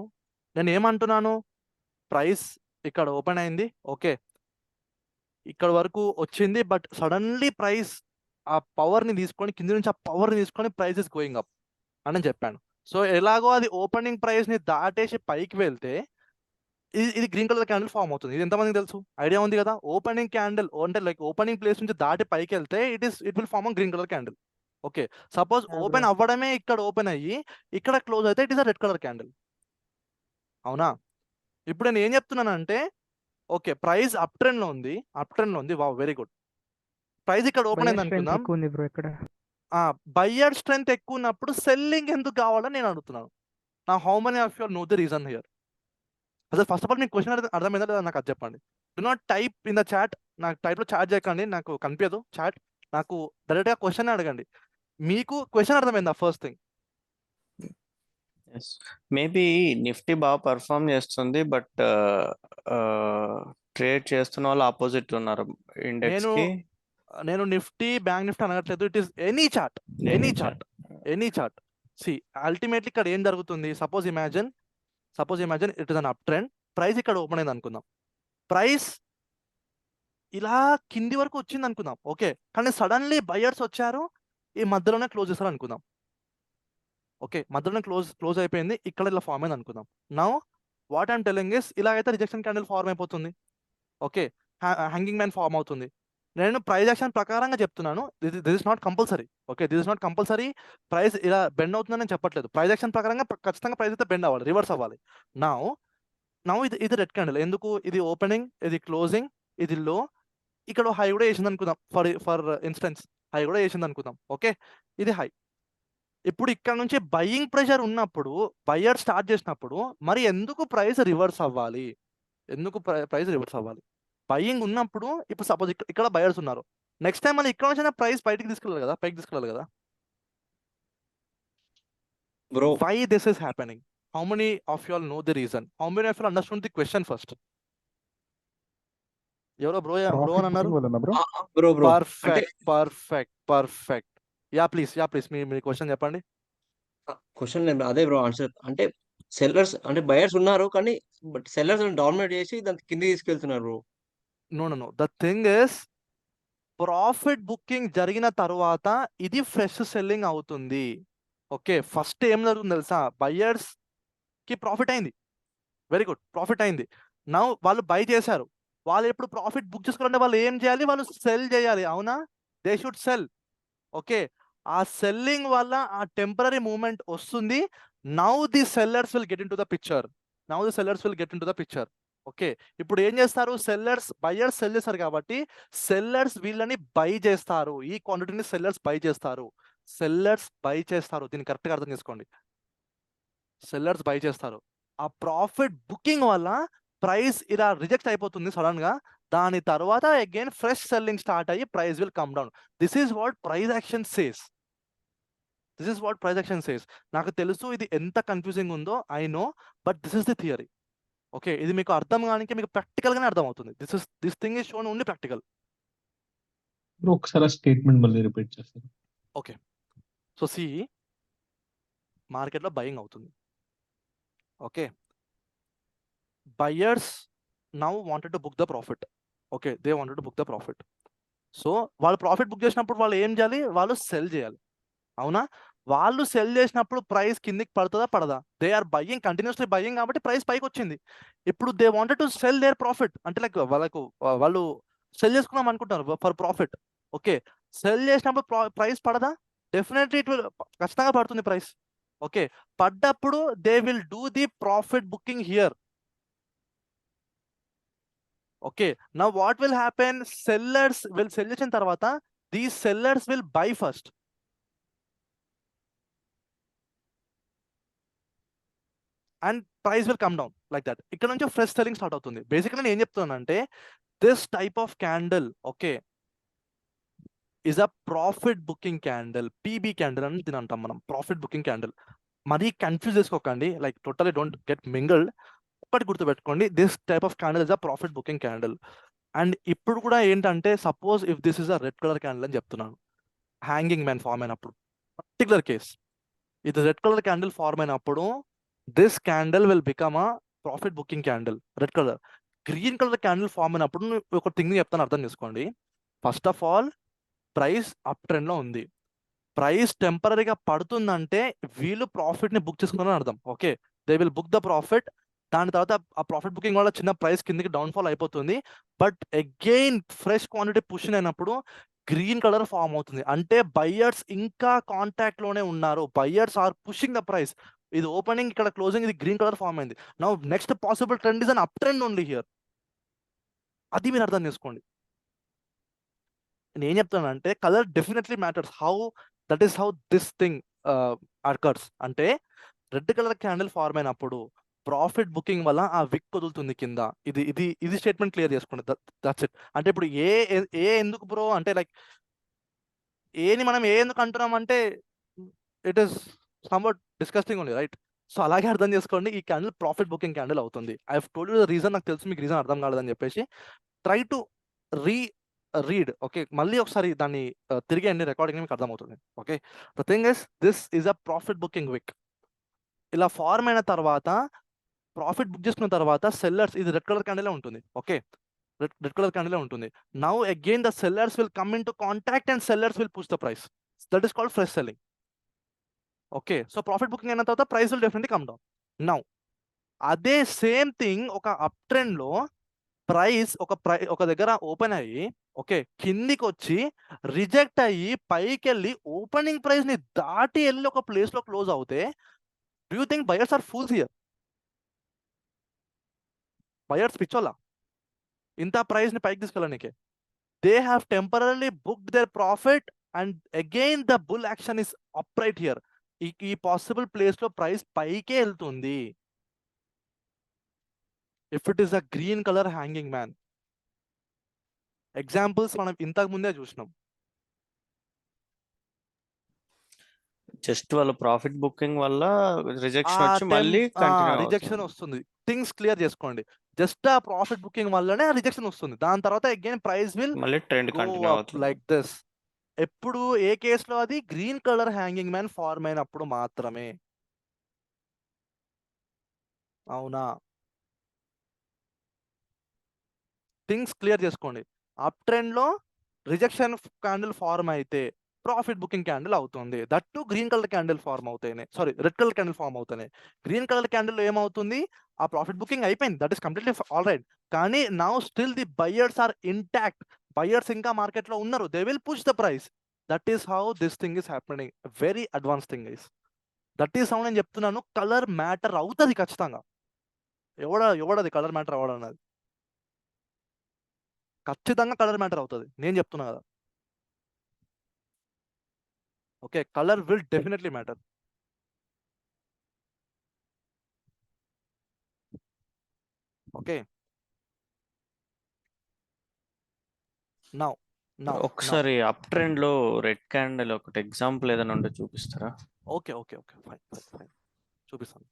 A: నేను ఏమంటున్నాను? Price ఇక్కడ open అయింది. Okay, ఇక్కడ వరకు వచ్చింది. బట్ సడన్లీ ప్రైస్ ఆ పవర్ని తీసుకొని, కింద నుంచి ఆ పవర్ని తీసుకొని ప్రైస్ ఇస్ గోయింగ్ అప్ అని నేను చెప్పాను. సో ఎలాగో అది ఓపెనింగ్ ప్రైస్ని దాటేసి పైకి వెళ్తే ఇది గ్రీన్ కలర్ క్యాండిల్ ఫామ్ అవుతుంది. ఇది ఎంతమందికి తెలుసు? ఐడియా ఉంది కదా? ఓపెనింగ్ క్యాండిల్ అంటే లైక్ ఓపెనింగ్ ప్లేస్ నుంచి దాటి పైకి వెళ్తే it will form green colour candle. Okay, suppose open అవ్వడమే ఇక్కడ ఓపెన్ అయ్యి ఇక్కడ క్లోజ్ అయితే it is a red colour candle. అవునా? ఇప్పుడు నేను ఏం చెప్తున్నానంటే, ఓకే, ప్రైస్ అప్ ట్రెండ్ లో ఉంది. Wow, very good. ప్రైస్ ఇక్కడ ఓపెన్ అయింది అనుకుందాం. బయ్యర్ స్ట్రెంత్ ఎక్కువ ఉన్నప్పుడు సెల్లింగ్ ఎందుకు కావాలని నేను అడుగుతున్నాను. నా how many of you know the reason here? అసలు ఫస్ట్ ఆఫ్ ఆల్ మీకు క్వశ్చన్ అర్థమైందా లేదా నాకు అది చెప్పండి. Do not type in the chat. నాకు టైప్లో చాట్ చేయకండి, నాకు కనిపించదు చాట్. నాకు డైరెక్ట్గా క్వశ్చన్ అడగండి. మీకు క్వశ్చన్ అర్థమైందా? ఫస్ట్ థింగ్
D: మేబీ నిఫ్టీ బాగా పర్ఫామ్ చేస్తుంది, బట్ ట్రేడ్ చేస్తున్న వాళ్ళు ఆపోజిట్ ఉన్నారు ఇండెక్స్ కి.
A: నేను నిఫ్టీ బ్యాంక్ నిఫ్టీ అనట్లేదు. It is any chart, any chart. C ultimately ఇక్కడ ఏం జరుగుతుంది? Suppose imagine it is an up trend. Price ఇక్కడ ఓపెన్ అయింది అనుకుందాం. ప్రైస్ ఇలా కింది వరకు వచ్చింది అనుకుందాం, ఓకే. కానీ సడన్లీ బయర్స్ వచ్చారు, ఈ మధ్యలోనే క్లోజ్ చేస్తారు అనుకుందాం, ఓకే. మధ్యలోనే క్లోజ్ అయిపోయింది, ఇక్కడ ఇలా ఫార్మ్ అయింది అనుకుందాం. Now what I'm telling is, ఇలా అయితే రిజెక్షన్ క్యాండిల్ ఫార్మ్ అయిపోతుంది, ఓకే. హ్యాంగింగ్ మ్యాన్ ఫార్మ్ అవుతుంది. నేను ప్రైస్ యాక్షన్ ప్రకారంగా చెప్తున్నాను. This is not compulsory, okay. This is not compulsory price ఇలా బెండ్ అవుతుందని నేను చెప్పట్లేదు. ప్రైస్ యాక్షన్ ప్రకారంగా ఖచ్చితంగా ప్రైస్ అయితే బెండ్ అవ్వాలి, రివర్స్ అవ్వాలి. నౌ ఇది రెడ్ క్యాండిల్. ఎందుకు? ఇది ఓపెనింగ్, ఇది క్లోజింగ్, ఇది లో, ఇక్కడ హై కూడా వేసింది అనుకుందాం. ఫర్ ఇన్స్టెన్స్ హై కూడా వేసింది అనుకుందాం, ఓకే. ఇది హై. ఇప్పుడు ఇక్కడ నుంచి బయింగ్ ప్రెషర్ ఉన్నప్పుడు, బయ్యర్ స్టార్ట్ చేసినప్పుడు మరి ఎందుకు ప్రైస్ రివర్స్ అవ్వాలి? ప్రైస్ రివర్స్ అవ్వాలి? బయింగ్ ఉన్నప్పుడు ఇప్పుడు సపోజ్ ఇక్కడ బయర్స్ ఉన్నారు, నెక్స్ట్ టైం మళ్ళీ ఇక్కడ నుంచి ప్రైస్ బయటికి తీసుకెళ్ళాలి కదా, పైకి తీసుకెళ్ళాలి కదా.
I: Bro
A: why this is happening? How many of you all know the reason? How many of you understand the question first? ఎవరో బ్రో అని అన్నారు.
I: Bro
A: perfect. యా ప్లీజ్ మీ క్వశ్చన్ చెప్పండి.
I: క్వశ్చన్ లేదు అదే బ్రో ఆన్సర్. అంటే సెల్లర్స్ అంటే buyers ఉన్నారు కానీ బట్ సెల్లర్స్ డామినేట్ చేసి దాని కింద తీసుకెళ్తున్నారు bro.
A: No the thing is, profit booking జరిగిన తర్వాత ఇది ఫ్రెష్ సెల్లింగ్ అవుతుంది, ఓకే. ఫస్ట్ ఏం జరుగుతుంది తెలుసా? బయ్యర్స్ కి ప్రాఫిట్ అయింది, వెరీ గుడ్, ప్రాఫిట్ అయింది. నౌ వాళ్ళు బై చేశారు. వాళ్ళు ఎప్పుడు ప్రాఫిట్ బుక్ చేసుకోవాలంటే వాళ్ళు ఏం చేయాలి? వాళ్ళు సెల్ చేయాలి, అవునా? They should cell, okay. ఆ సెల్లింగ్ వల్ల ఆ టెంపరీ మూమెంట్ వస్తుంది. Now the sellers will get in to the picture, okay. ఇప్పుడు ఏం చేస్తారు? బయ్యర్స్ సెల్ చేస్తారు కాబట్టి సెల్లర్స్ వీళ్ళని బై చేస్తారు, ఈ క్వాంటిటీని సెల్లర్స్ బై చేస్తారు. దీన్ని కరెక్ట్గా అర్థం చేసుకోండి. సెల్లర్స్ బై చేస్తారు. ఆ ప్రాఫిట్ బుకింగ్ వల్ల ప్రైస్ ఇలా రిజెక్ట్ అయిపోతుంది సడన్ గా. దాని తర్వాత అగైన్ ఫ్రెష్ సెల్లింగ్ స్టార్ట్ అయ్యి price will come down. This is what price action says. నాకు తెలుసు ఇది ఎంత కన్ఫ్యూజింగ్ ఉందో, I know, but this is the theory, okay. ఇది మీకు అర్థం కానీ మీకు ప్రాక్టికల్ గానే అర్థం అవుతుంది. This thing is shown only practical.
E: Bro ఒకసారి స్టేట్మెంట్ మళ్ళీ రిపీట్ చేస్తారు.
A: ఓకే. సో సి, మార్కెట్లో బయింగ్ అవుతుంది, okay. Buyers now wanted to book the profit, okay. They wanted to book the profit. So వాళ్ళు ప్రాఫిట్ బుక్ చేసినప్పుడు వాళ్ళు ఏం చేయాలి? వాళ్ళు సెల్ చేయాలి, అవునా? వాళ్ళు సెల్ చేసినప్పుడు ప్రైస్ కిందికి పడుతుందా పడదా? They are buying, continuously buying, కాబట్టి ప్రైస్ పైకి వచ్చింది. ఇప్పుడు they wanted to sell their profit, అంటే లైక్ వాళ్ళు సెల్ చేసుకుందాం అనుకుంటున్నారు ఫర్ ప్రాఫిట్, ఓకే. సెల్ చేసినప్పుడు ప్రైస్ పడదా? డెఫినెట్లీ ఇట్ విల్, ఖచ్చితంగా పడుతుంది ప్రైస్, ఓకే. పడ్డప్పుడు they will do the profit booking here, okay. Now what will happen? Sellers will sell చేసిన తర్వాత these sellers will buy first, and price will come down like that. ఇక్కడ నుంచి fresh selling start అవుతుంది. Basically నేను ఏం చెప్తున్నానంటే, this type of candle, okay, is a profit booking candle, PB candle అని దీని అంటాం మనం, ప్రాఫిట్ బుకింగ్ క్యాండిల్. మరీ కన్ఫ్యూజ్ చేసుకోకండి, like totally don't get mingled. ఒకటి గుర్తుపెట్టుకోండి, this type of candle is a profit booking candle. And ఇప్పుడు కూడా ఏంటంటే, suppose if this is a red colour candle అని చెప్తున్నాను, హ్యాంగింగ్ మ్యాన్ ఫార్మ్ అయినప్పుడు, పర్టికులర్ కేస్ ఇది రెడ్ కలర్ క్యాండిల్ ఫార్మ్ అయినప్పుడు, this candle will become a profit booking candle, red colour. Green colour candle form అయినప్పుడు ఒక thing చెప్తాను, అర్థం చేసుకోండి. First of all, price up trend లో ఉంది, ప్రైస్ టెంపరీగా పడుతుందంటే వీళ్ళు ప్రాఫిట్ ని బుక్ చేసుకున్నారని అర్థం, okay. They will book the profit. దాని తర్వాత ఆ ప్రాఫిట్ బుకింగ్ వల్ల చిన్న ప్రైస్ కిందకి డౌన్ఫాల్ అయిపోతుంది. But again fresh quantity push అయినప్పుడు గ్రీన్ కలర్ ఫామ్ అవుతుంది, అంటే బయ్యర్స్ ఇంకా కాంటాక్ట్ లోనే ఉన్నారు, buyers are pushing the price. ఇది ఓపెనింగ్, ఇక్కడ క్లోజింగ్, ఇది గ్రీన్ కలర్ ఫామ్ అయింది. Now next possible trend is an up trend only here. అది మీరు అర్థం చేసుకోండి. నేను ఏం చెప్తానంటే, colour definitely matters. That is how this thing occurs. అంటే రెడ్ కలర్ క్యాండిల్ ఫార్మ్ అయినప్పుడు ప్రాఫిట్ బుకింగ్ వల్ల ఆ విక్ వదులుతుంది కింద. ఇది స్టేట్మెంట్ క్లియర్ చేసుకోండి, దట్స్ ఇట్. అంటే ఇప్పుడు ఏ ఎందుకు బ్రో అంటే, లైక్ ఏని మనం ఎందుకు అంటున్నాం అంటే, it is somewhat disgusting only, right? So అలాగే అర్థం చేసుకోండి, ఈ క్యాండిల్ ప్రాఫిట్ బుకింగ్ క్యాండిల్ అవుతుంది. I have told you the reason. నాకు తెలుసు మీకు రీజన్ అర్థం కాలేదని చెప్పేసి. Try to read. ఓకే, మళ్ళీ ఒకసారి దాన్ని తిరిగేయండి, రికార్డింగ్ మీకు అర్థమవుతుంది. Okay, the thing is this is a profit booking విక్. ఇలా ఫార్మ్ అయిన తర్వాత, ప్రాఫిట్ బుక్ చేసుకున్న తర్వాత సెల్లర్స్, ఇది రెడ్ కలర్ క్యాండిల్ ఉంటుంది. ఓకే, రెడ్ కలర్ క్యాండిల్ ఉంటుంది. Now again the sellers will come in to contact and sellers will push the price. That is called fresh selling. Okay, so profit booking అయిన తర్వాత price will definitely come down. Now అదే same thing ఒక up trend లో price ఒక దగ్గర open అయ్యి, okay, కిందికి వచ్చి రిజెక్ట్ అయ్యి పైకి వెళ్ళి ఓపెనింగ్ ప్రైస్ ని దాటి వెళ్ళి ఒక ప్లేస్ లో క్లోజ్ అవుతే, do you think buyers are fools here? Buyers పిచ్చోలా ఇంత ప్రైస్ ని పైకి తీసుకెళ్ళడానికి? They have temporary booked their profit and again the bull action is up right here. ఈ పాసిబుల్ ప్లేస్ లో ప్రైస్ పైకే వెళ్తుంది. If it is a green colour hanging man. Examples మనం ఇంతకు ముందే చూసినాం.
D: జస్ట్ వాళ్ళ ప్రాఫిట్ బుకింగ్ వల్ల రిజెక్షన్ వచ్చి మళ్ళీ కంటిన్యూ
A: రిజెక్షన్ వస్తుంది. థింగ్స్ క్లియర్ చేసుకోండి. జస్ట్ ఆ ప్రాఫిట్ బుకింగ్ వల్లనే రిజెక్షన్ వస్తుంది. దాని తర్వాత అగైన్ ప్రైస్ విల్
D: మళ్ళీ ట్రెండ్
A: గో
D: కంటిన్యూ
A: అప్
D: అవుతుంది.
A: Like this. ఎప్పుడు ఏ కేసులో? అది green colour hanging man form అయినప్పుడు మాత్రమే. అవునా? థింగ్స్ క్లియర్ చేసుకోండి. అప్ ట్రెండ్ లో రిజెక్షన్ క్యాండిల్ ఫార్మ్ అయితే ప్రాఫిట్ బుకింగ్ క్యాండిల్ అవుతుంది. That too green colour candle form అవుతాయి, sorry red colour candle form అవుతాయి. గ్రీన్ కలర్ క్యాండిల్ లో ఏమవుతుంది? ఆ ప్రాఫిట్ బుకింగ్ అయిపోయింది, that is completely all right. కానీ now still the buyers are intact. Buyers ఇంకా market లో ఉన్నారు. They will push the price. That is how this thing is happening. Very advance thing is. That is how నేను చెప్తున్నాను, colour matter అవుతుంది ఖచ్చితంగా. ఎవడది colour matter అవ్వడన్నది? ఖచ్చితంగా కలర్ మ్యాటర్ అవుతుంది, నేను చెప్తున్నా కదా. Okay, colour will definitely matter. Okay, now
D: ఒకసారి అప్ ట్రెండ్ లో రెడ్ క్యాండిల్ ఒకటి ఎగ్జాంపుల్ ఏదైనా ఉంటే చూపిస్తారా?
A: ఓకే ఓకే ఓకే ఫైన్ చూపిస్తాను.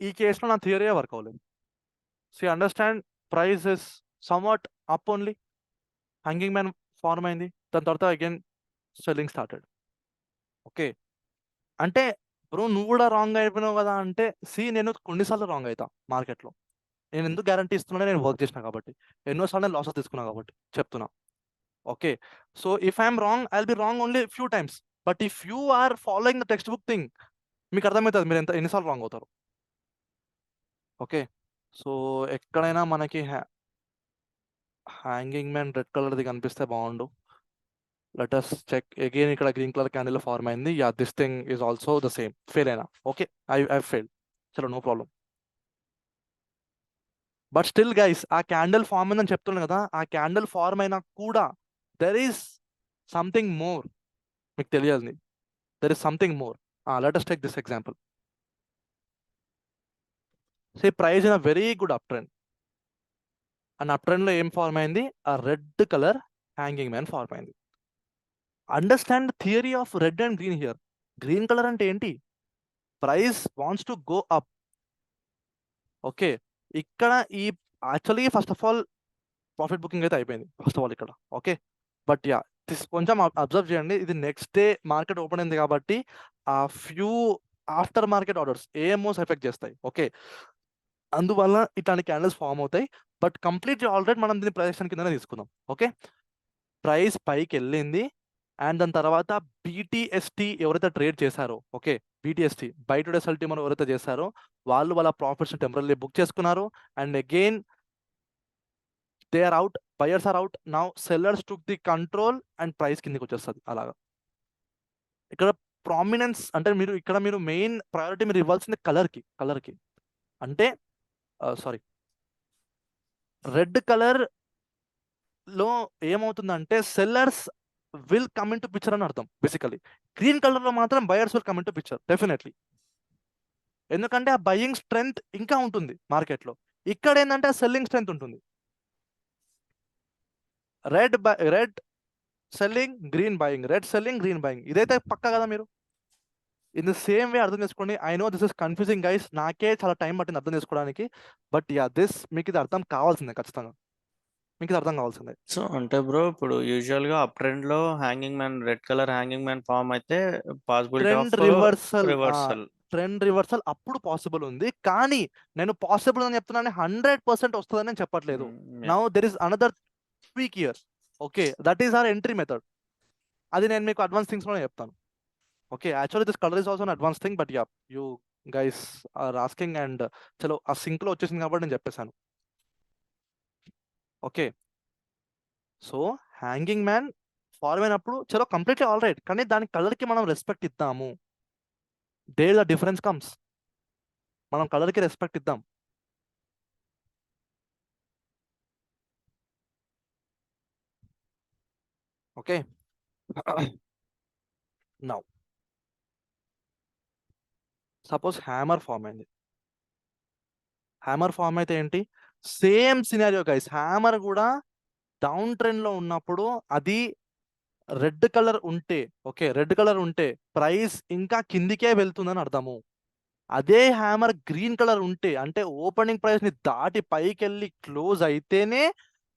A: ఈ కేసులో నా థియరీ వర్క్ అవ్వలేదు. Understand, price is somewhat up only, hanging man form అయింది, దాని తర్వాత అగైన్ సెల్లింగ్ స్టార్టెడ్. ఓకే, అంటే బ్రో నువ్వు కూడా రాంగ్ అయిపోయినావు కదా అంటే, నేను కొన్నిసార్లు రాంగ్ అవుతా మార్కెట్లో. నేను ఎందుకు గ్యారంటీ ఇస్తున్నా? నేను వర్క్ చేసిన కాబట్టి. ఎన్నోసార్లు నేను లాసెస్ తీసుకున్నా కాబట్టి చెప్తున్నా. Okay, so if I'm wrong, I will be wrong only few times. But if you are following the textbook thing, మీకు అర్థమవుతుంది మీరు ఎన్నిసార్లు రాంగ్ అవుతారు. ఓకే, సో ఎక్కడైనా మనకి హ్యాంగింగ్ మ్యాన్ రెడ్ కలర్ది కనిపిస్తే బాగుండు. Let us check again. ఇక్కడ గ్రీన్ కలర్ క్యాండిల్ ఫార్మ్ అయింది. Yeah, this thing is also the same. Fail అయినా ఓకే, ఐ ఫెయిల్, చలో no problem. But still guys, ఆ క్యాండిల్ ఫార్మ్ అయిందని చెప్తున్నాను కదా, ఆ క్యాండిల్ ఫార్మ్ అయినా కూడా దెర్ ఈస్ సంథింగ్ మోర్. మీకు తెలియాలి, there is something more. Let us take this example. Say price in a very good up trend, and up trend లో ఏం ఫార్మ్ అయింది? ఆ red colour hanging man form అయింది. Understand theory of red and green here. Green colour అంటే ఏంటి? Price wants to go up. Okay, ఇక్కడ ఈ actually first of all profit booking అయితే అయిపోయింది ఫస్ట్ ఆఫ్ ఆల్ ఇక్కడ. ఓకే, బట్ యా, కొంచెం observe చేయండి. ఇది నెక్స్ట్ డే మార్కెట్ ఓపెన్ అయింది కాబట్టి ఆ few after market orders AMOs effect చేస్తాయి. ఓకే, అందువల్ల ఇట్లాంటి క్యాండిల్స్ ఫామ్ అవుతాయి. బట్ కంప్లీట్లీ ఆల్రెడీ మనం దీన్ని ప్రొజెక్షన్ కిందనే తీసుకుందాం. ఓకే, ప్రైస్ పైకి వెళ్ళింది అండ్ దాని తర్వాత బీటీఎస్టీ ఎవరైతే ట్రేడ్ చేశారో, okay, BTST buy to sell team ఎవరైతే చేశారో వాళ్ళు వాళ్ళ ప్రాఫిట్స్ టెంపరరీ బుక్ చేసుకున్నారు. And again they are out, buyers are out. Now sellers took the control and price కిందకి వచ్చేస్తుంది. అలాగా ఇక్కడ ప్రామినెన్స్ అంటే మీరు మెయిన్ ప్రయారిటీ మీరు ఇవ్వాల్సింది కలర్కి. అంటే సారీ, రెడ్ కలర్ లో ఏమవుతుందంటే sellers will come in to picture అని అర్థం బేసికలీ. గ్రీన్ కలర్ లో మాత్రం buyers will come in to picture definitely, ఎందుకంటే ఆ బయింగ్ స్ట్రెంగ్త్ ఇంకా ఉంటుంది మార్కెట్లో. ఇక్కడ ఏంటంటే ఆ సెల్లింగ్ స్ట్రెంగ్త్ ఉంటుంది. Red selling, green buying, red selling, green buying, ఇదైతే పక్కా కదా మీరు. ఇన్ ద సేమ్ వే అర్థం చేసుకోండి. I know this is confusing guys, నాకే చాలా టైం పట్టింది అర్థం చేసుకోవడానికి. బట్ యా మీకు ఇది అర్థం కావాల్సిందే, ఖచ్చితంగా మీకు ఇది అర్థం కావాల్సిందే.
D: సో అంటే బ్రో ఇప్పుడు యూజువల్ గా అప్ ట్రెండ్ లో hanging man, red colour hanging man form అయితే possibility
A: trend
D: of
A: reversal,
D: reversal.
A: Trend reversal అప్పుడు పాసిబుల్ ఉంది, కానీ నేను పాసిబుల్ అని చెప్తున్నాను, 100% వస్తుందని నేను చెప్పట్లేదు. Now there is another tweak here. Okay, that is our entry method. అది నేను మీకు అడ్వాన్స్ థింగ్స్ లోనే చెప్తాను. Okay, actually this colour is also advance thing, but yeah you guys are asking and చలో ఆ సింక్ లో వచ్చేసింది కాబట్టి నేను చెప్పేశాను. Okay, so hanging man form అయినప్పుడు చలో కంప్లీట్లీ ఆల్ రైట్, కానీ దాని కలర్ కి మనం రెస్పెక్ట్ ఇద్దాము. దేర్ ద డిఫరెన్స్ కమ్స్, మనం కలర్ కి రెస్పెక్ట్ ఇద్దాం. Okay, now suppose hammer form అయింది. హ్యామర్ ఫామ్ అయితే ఏంటి, సేమ్ సినారియో గైస్. హ్యామర్ కూడా డౌన్ ట్రెండ్ లో ఉన్నప్పుడు అది రెడ్ కలర్ ఉంటే, ఓకే రెడ్ కలర్ ఉంటే ప్రైస్ ఇంకా కిందికే వెళ్తుందని అర్థము. అదే హ్యామర్ గ్రీన్ కలర్ ఉంటే, అంటే ఓపెనింగ్ ప్రైస్ ని దాటి పైకి వెళ్ళి క్లోజ్ అయితేనే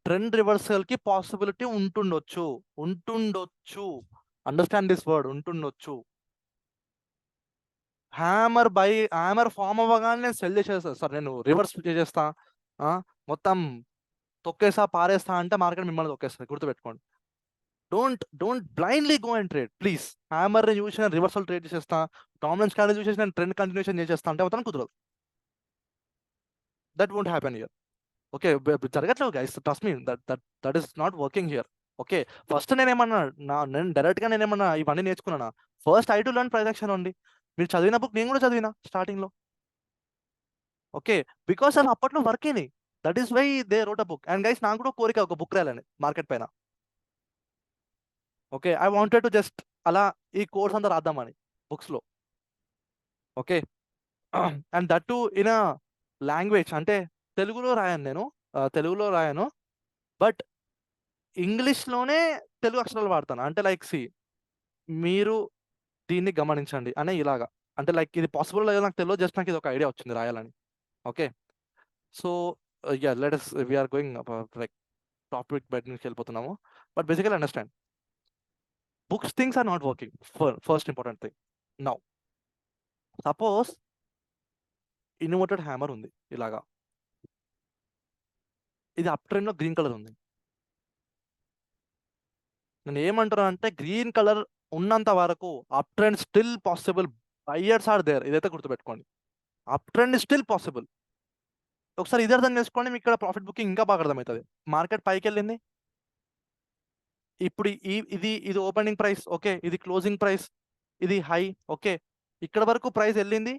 A: ట్రెండ్ రివర్సల్ కి పాసిబిలిటీ ఉంటుండొచ్చు. అండర్స్టాండ్ దిస్ వర్డ్, ఉంటుండొచ్చు. హ్యామర్ ఫామ్ అవ్వగానే నేను సెల్ చేసేస్తా సార్, నేను రివర్స్ చేసేస్తా, మొత్తం తొక్కేస్తా పారేస్తా అంటే మార్కెట్ మిమ్మల్ని తొక్కేస్తుంది, గుర్తుపెట్టుకోండి. Don't blindly go and trade please. Hammer ని చూసి నేను రివర్సల్ ట్రేడ్ చేసేస్తా, డామినెన్స్ క్యాండిల్ చూసేసి నేను ట్రెండ్ కంటిన్యూషన్ చేసేస్తా అంటే మొత్తం కుదరదు. That won't happen here. Okay, జరగట్లేదు guys, trust me, that is not working here. Okay, first నేనేమన్నా నేను డైరెక్ట్ గా నేనేమన్నా ఇవన్నీ నేర్చుకున్నానా? First I to learn price action అండి. మీరు చదివిన బుక్ నేను కూడా చదివినా స్టార్టింగ్ లో. ఓకే, బికాస్ అవి అప్పట్లో వర్క్ అయినాయి, that is why they wrote a book. And guys నాకు కూడా కోరిక ఒక బుక్ రాయాలని మార్కెట్ పైన. Okay, I wanted to just అలా ఈ కోర్స్ అంతా రాద్దామని బుక్స్ లో. Okay, and that too in a language, అంటే తెలుగులో రాయను, బట్ ఇంగ్లీష్లోనే తెలుగు అక్షరాలు వాడతాను. అంటే లైక్ మీరు దీన్ని గమనించండి అనే ఇలాగా, అంటే లైక్ ఇది పాసిబుల్ లేదో నాకు తెలియదు, జస్ట్ నాకు ఇది ఒక ఐడియా వచ్చింది రాయాలని. Okay, so yeah let's we're going like topic బయట నుంచి వెళ్ళిపోతున్నాము. But basically understand, books things are not working. First important thing. Now, suppose inverted hammer ఉంది ఇలాగా, ఇది అప్ ట్రెండ్ లో గ్రీన్ కలర్ ఉంది. నేను ఏమంటున్నాను అంటే గ్రీన్ కలర్ ఉన్నంత వరకు up trend still possible, buyers are there, ఇదైతే గుర్తుపెట్టుకోండి. Up trend still possible. ఒకసారి ఇది అర్థం చేసుకోండి, మీకు ఇక్కడ ప్రాఫిట్ బుకింగ్ ఇంకా బాగా అర్థమవుతుంది. మార్కెట్ పైకి వెళ్ళింది, ఇప్పుడు ఇది ఓపెనింగ్ ప్రైస్, ఓకే ఇది క్లోజింగ్ ప్రైస్, ఇది హై. ఓకే, ఇక్కడ వరకు ప్రైస్ వెళ్ళింది,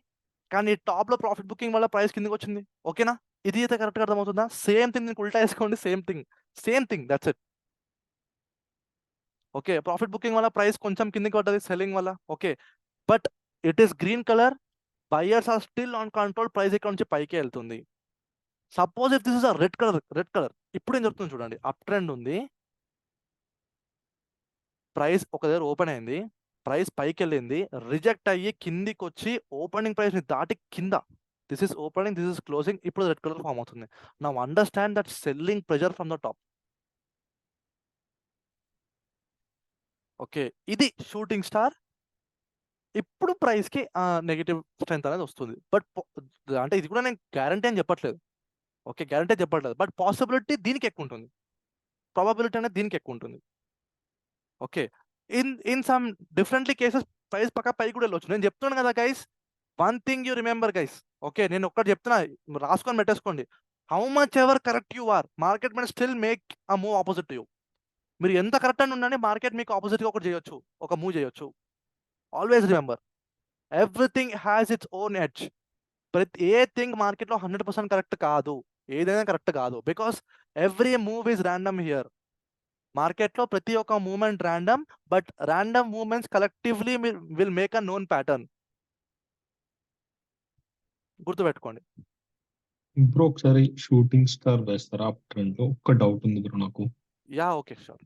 A: కానీ టాప్ లో ప్రాఫిట్ బుకింగ్ వల్ల ప్రైస్ కిందకి వచ్చింది. ఓకేనా, ఇది అయితే కరెక్ట్గా అర్థమవుతుందా? సేమ్ థింగ్ దీనికి ఉల్టా వేసుకోండి, same thing that's it. Okay, profit booking వల్ల ప్రైస్ కొంచెం కిందకి పడ్డది సెల్లింగ్ వల్ల. Okay, but it is green colour, buyers are still on control, price ఇక్కడ నుంచి పైకి వెళ్తుంది. Suppose if this is a red colour, ఇప్పుడు ఏం జరుగుతుంది చూడండి, అప్ ట్రెండ్ ఉంది, ప్రైస్ ఒక దగ్గర ఓపెన్ అయింది, ప్రైస్ పైకి వెళ్ళింది, రిజెక్ట్ అయ్యి కిందికి వచ్చి ఓపెనింగ్ ప్రైస్ ని దాటి కింద, this is opening, this is closing, ఇప్పుడు రెడ్ కలర్ ఫామ్ అవుతుంది. Now understand that selling pressure from the top. Okay, ఇది షూటింగ్ స్టార్. ఇప్పుడు ప్రైస్ కి నెగిటివ్ స్ట్రెంత్ అనేది వస్తుంది. బట్ అంటే ఇది కూడా నేను గ్యారంటీ అని చెప్పట్లేదు. ఓకే, గ్యారంటీ చెప్పట్లేదు, బట్ పాసిబిలిటీ దీనికి ఎక్కువ ఉంటుంది, ప్రాబబిలిటీ అనేది దీనికి ఎక్కువ ఉంటుంది. Okay, in some differently cases price పక్క పైకి కూడా వెళ్ళొచ్చు. నేను చెప్తున్నాను కదా guys, one thing you remember guys. Okay, నేను ఒక్కటి చెప్తున్నా, రాసుకొని పెట్టేసుకోండి. How much ever correct you are, market మీద still make a move opposite to you. మీరు ఎంత కరెక్ట్ అని ఉండండి, మార్కెట్ మీకు ఆపోజిట్ గా ఒక మూవ్ చేయొచ్చు. Always remember, everything has its own edge. ఏ థింగ్ మార్కెట్లో 100% కరెక్ట్ కాదు, ఏదైనా కరెక్ట్ కాదు, because every move is random here. మార్కెట్లో ప్రతి ఒక్క moment random, but random moments collectively will make a known pattern. గుర్తుపెట్టుకోండి.
E: బ్రో ఒకసారి షూటింగ్ స్టార్ వేస్తారా అప్ ట్రెండ్ లో? ఒక్క డౌట్ ఉంది బ్రో నాకు.
A: Yeah okay sure.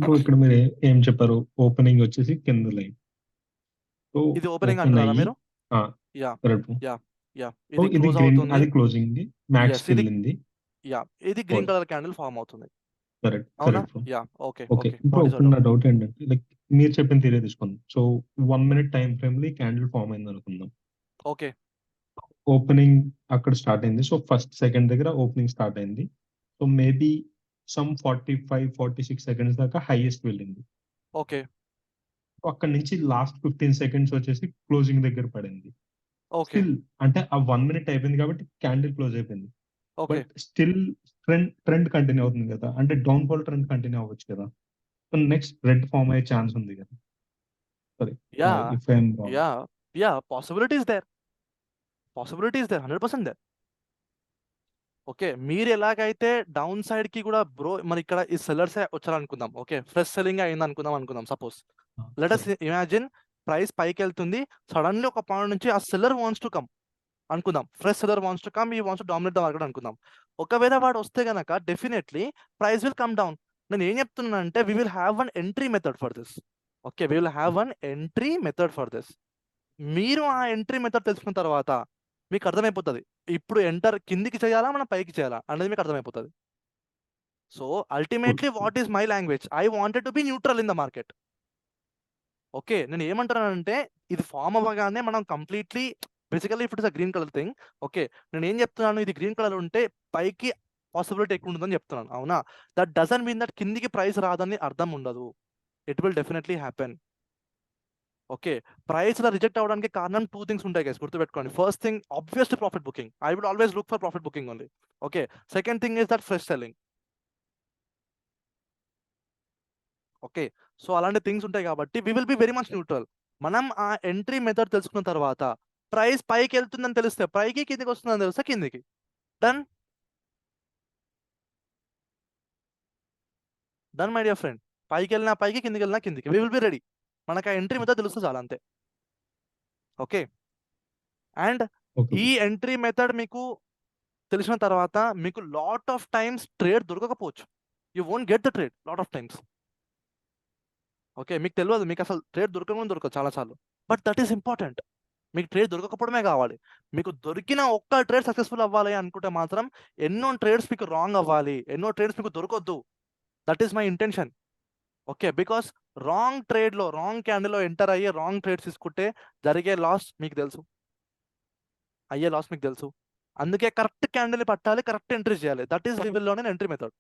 E: బ్రో ఇక్కడ మీరు ఏం చెప్పారు? ఓపెనింగ్ వచ్చేసి కింద లైన్. సో
A: ఇది ఓపెనింగ్
E: ఓపెన్
A: అంటున్నారా
E: అయ్యి
A: మీరు? Yeah
E: correct bro.
A: Yeah yeah
E: so
A: ఇది
E: ఇది
A: క్లోజ్
E: గ్రీన్,
A: అవుతుంది.
E: అది క్లోజింగ్ మ్యాక్స్
A: Yes, ఇది
E: వెళ్ళింది.
A: యా ఇది గ్రీన్ కలర్ క్యాండిల్ ఫామ్ అవుతుంది.
E: కరెక్ట్
A: అవునా?
E: Correct bro.
A: Yeah okay
E: okay
A: okay
E: bro,
A: what is
E: ఇప్పుడు నా డౌట్ ఏంటంటే లైక్ మీరు చెప్పిన థియరీ తీసుకోండి. సో 1 minute టైం ఫ్రేమ్ లో క్యాండిల్ ఫామ్ అయింది అనుకుందాం.
A: ఓకే
E: ఓపెనింగ్ అక్కడ స్టార్ట్ అయింది. సో ఫస్ట్ సెకండ్ దగ్గర ఓపెనింగ్ స్టార్ట్ అయింది. సో మేబీ సమ్ 45-46 seconds దాకా హైయెస్ట్ వెళ్ళింది.
A: ఓకే
E: సో అక్కడ నుంచి లాస్ట్ 15 seconds వచ్చేసి క్లోజింగ్ దగ్గర పడింది.
A: ఓకే
E: స్టిల్ అంటే ఆ 1 minute అయిపోయింది కాబట్టి క్యాండిల్ క్లోజ్ అయిపోయింది.
A: Okay
E: but still trend continue అవుతుంది కదా, అంటే డౌన్ ఫాల్ ట్రెండ్ కంటిన్యూ అవ్వచ్చు కదా. సో నెక్స్ట్ రెడ్ ఫామ్ అయ్యే ఛాన్స్ ఉంది కదా. Sorry
A: yeah
E: if I'm wrong.
A: Yeah yeah possibility is there, 100% there. Okay మీరు ఎలాగైతే డౌన్ సైడ్ కి కూడా బ్రో మరి ఇక్కడ ఈ సెల్లర్స్ వచ్చారనుకుందాం. ఓకే ఫ్రెష్ సెల్లింగ్ అయింది అనుకుందాం. Suppose let us imagine price పైకి వెళ్తుంది, సడన్లీ ఒక పాయింట్ నుంచి ఆ సెల్లర్ వాంట్స్ టు కమ్ అనుకుందాం. Fresh seller wants to come, ఈ wants to dominate the market అనుకుందాం. ఒకవేళ వాడు వస్తే గనక definitely price will come down. నేను ఏం చెప్తున్నానంటే we will have one entry method for this. Okay we will have one entry method for this. మీరు ఆ ఎంట్రీ మెథడ్ తెలుసుకున్న తర్వాత మీకు అర్థమైపోతుంది ఇప్పుడు ఎంటర్ కిందికి చేయాలా మనం పైకి చేయాలా అనేది మీకు అర్థమైపోతుంది. So ultimately what is my language, I wanted to be neutral in the market. Okay నేను ఏమంటున్నానంటే ఇది ఫామ్ అవ్వగానే మనం completely basically if it is a green colour thing. Okay నేను ఏం చెప్తున్నాను, ఇది గ్రీన్ కలర్ ఉంటే పైకి పాసిబిలిటీ ఎక్కువ ఉంటుందని చెప్తున్నాను. అవునా? దట్ డజంట్ మీన్ దట్ కిందికి ప్రైస్ రాదని అర్థం ఉండదు. It will definitely happen. Okay price లా రిజెక్ట్ అవడానికి కారణం 2 things ఉంటాయి గైస్, గుర్తుపెట్టుకోండి. First thing obviously profit booking. I would always look for profit booking only. Okay second thing is that fresh selling. Okay so అలాంటి things ఉంటాయి కాబట్టి we will be very much neutral. మనం ఆ entry method తెలుసుకున్న తర్వాత price పైకి వెళ్తుందని తెలిస్తే పైకి, కిందికి వస్తుందని తెలిస్తే కిందికి. Done done my dear friend. పైకి వెళ్ళినా పైకి, కిందికి వెళ్ళినా కిందికి, వి విల్ బి రెడీ. మనకు ఆ ఎంట్రీ మెథడ్ తెలుస్తే చాలా అంతే. ఓకే అండ్ ఈ ఎంట్రీ మెథడ్ మీకు తెలిసిన తర్వాత మీకు లాట్ ఆఫ్ టైమ్స్ ట్రేడ్ దొరకకపోవచ్చు. You won't get the trade lot of times. Okay మీకు తెలియదు, మీకు అసలు ట్రేడ్ దొరకదు చాలాసార్లు. But that is important. మీకు ట్రేడ్ దొరకకపోవడమే కావాలి. మీకు దొరికిన ఒక్క ట్రేడ్ సక్సెస్ఫుల్ అవ్వాలి అనుకుంటే మాత్రం ఎన్నో ట్రేడ్స్ మీకు రాంగ్ అవ్వాలి, ఎన్నో ట్రేడ్స్ మీకు దొరకొద్దు. That is my intention. Okay because wrong ట్రేడ్లో, రాంగ్ క్యాండిల్లో ఎంటర్ అయ్యే రాంగ్ ట్రేడ్స్ తీసుకుంటే జరిగే లాస్ మీకు తెలుసు, అయ్యే లాస్ మీకు తెలుసు. అందుకే కరెక్ట్ క్యాండిల్ పట్టాలి, కరెక్ట్ ఎంట్రీ చేయాలి. That is we will learn in entry method.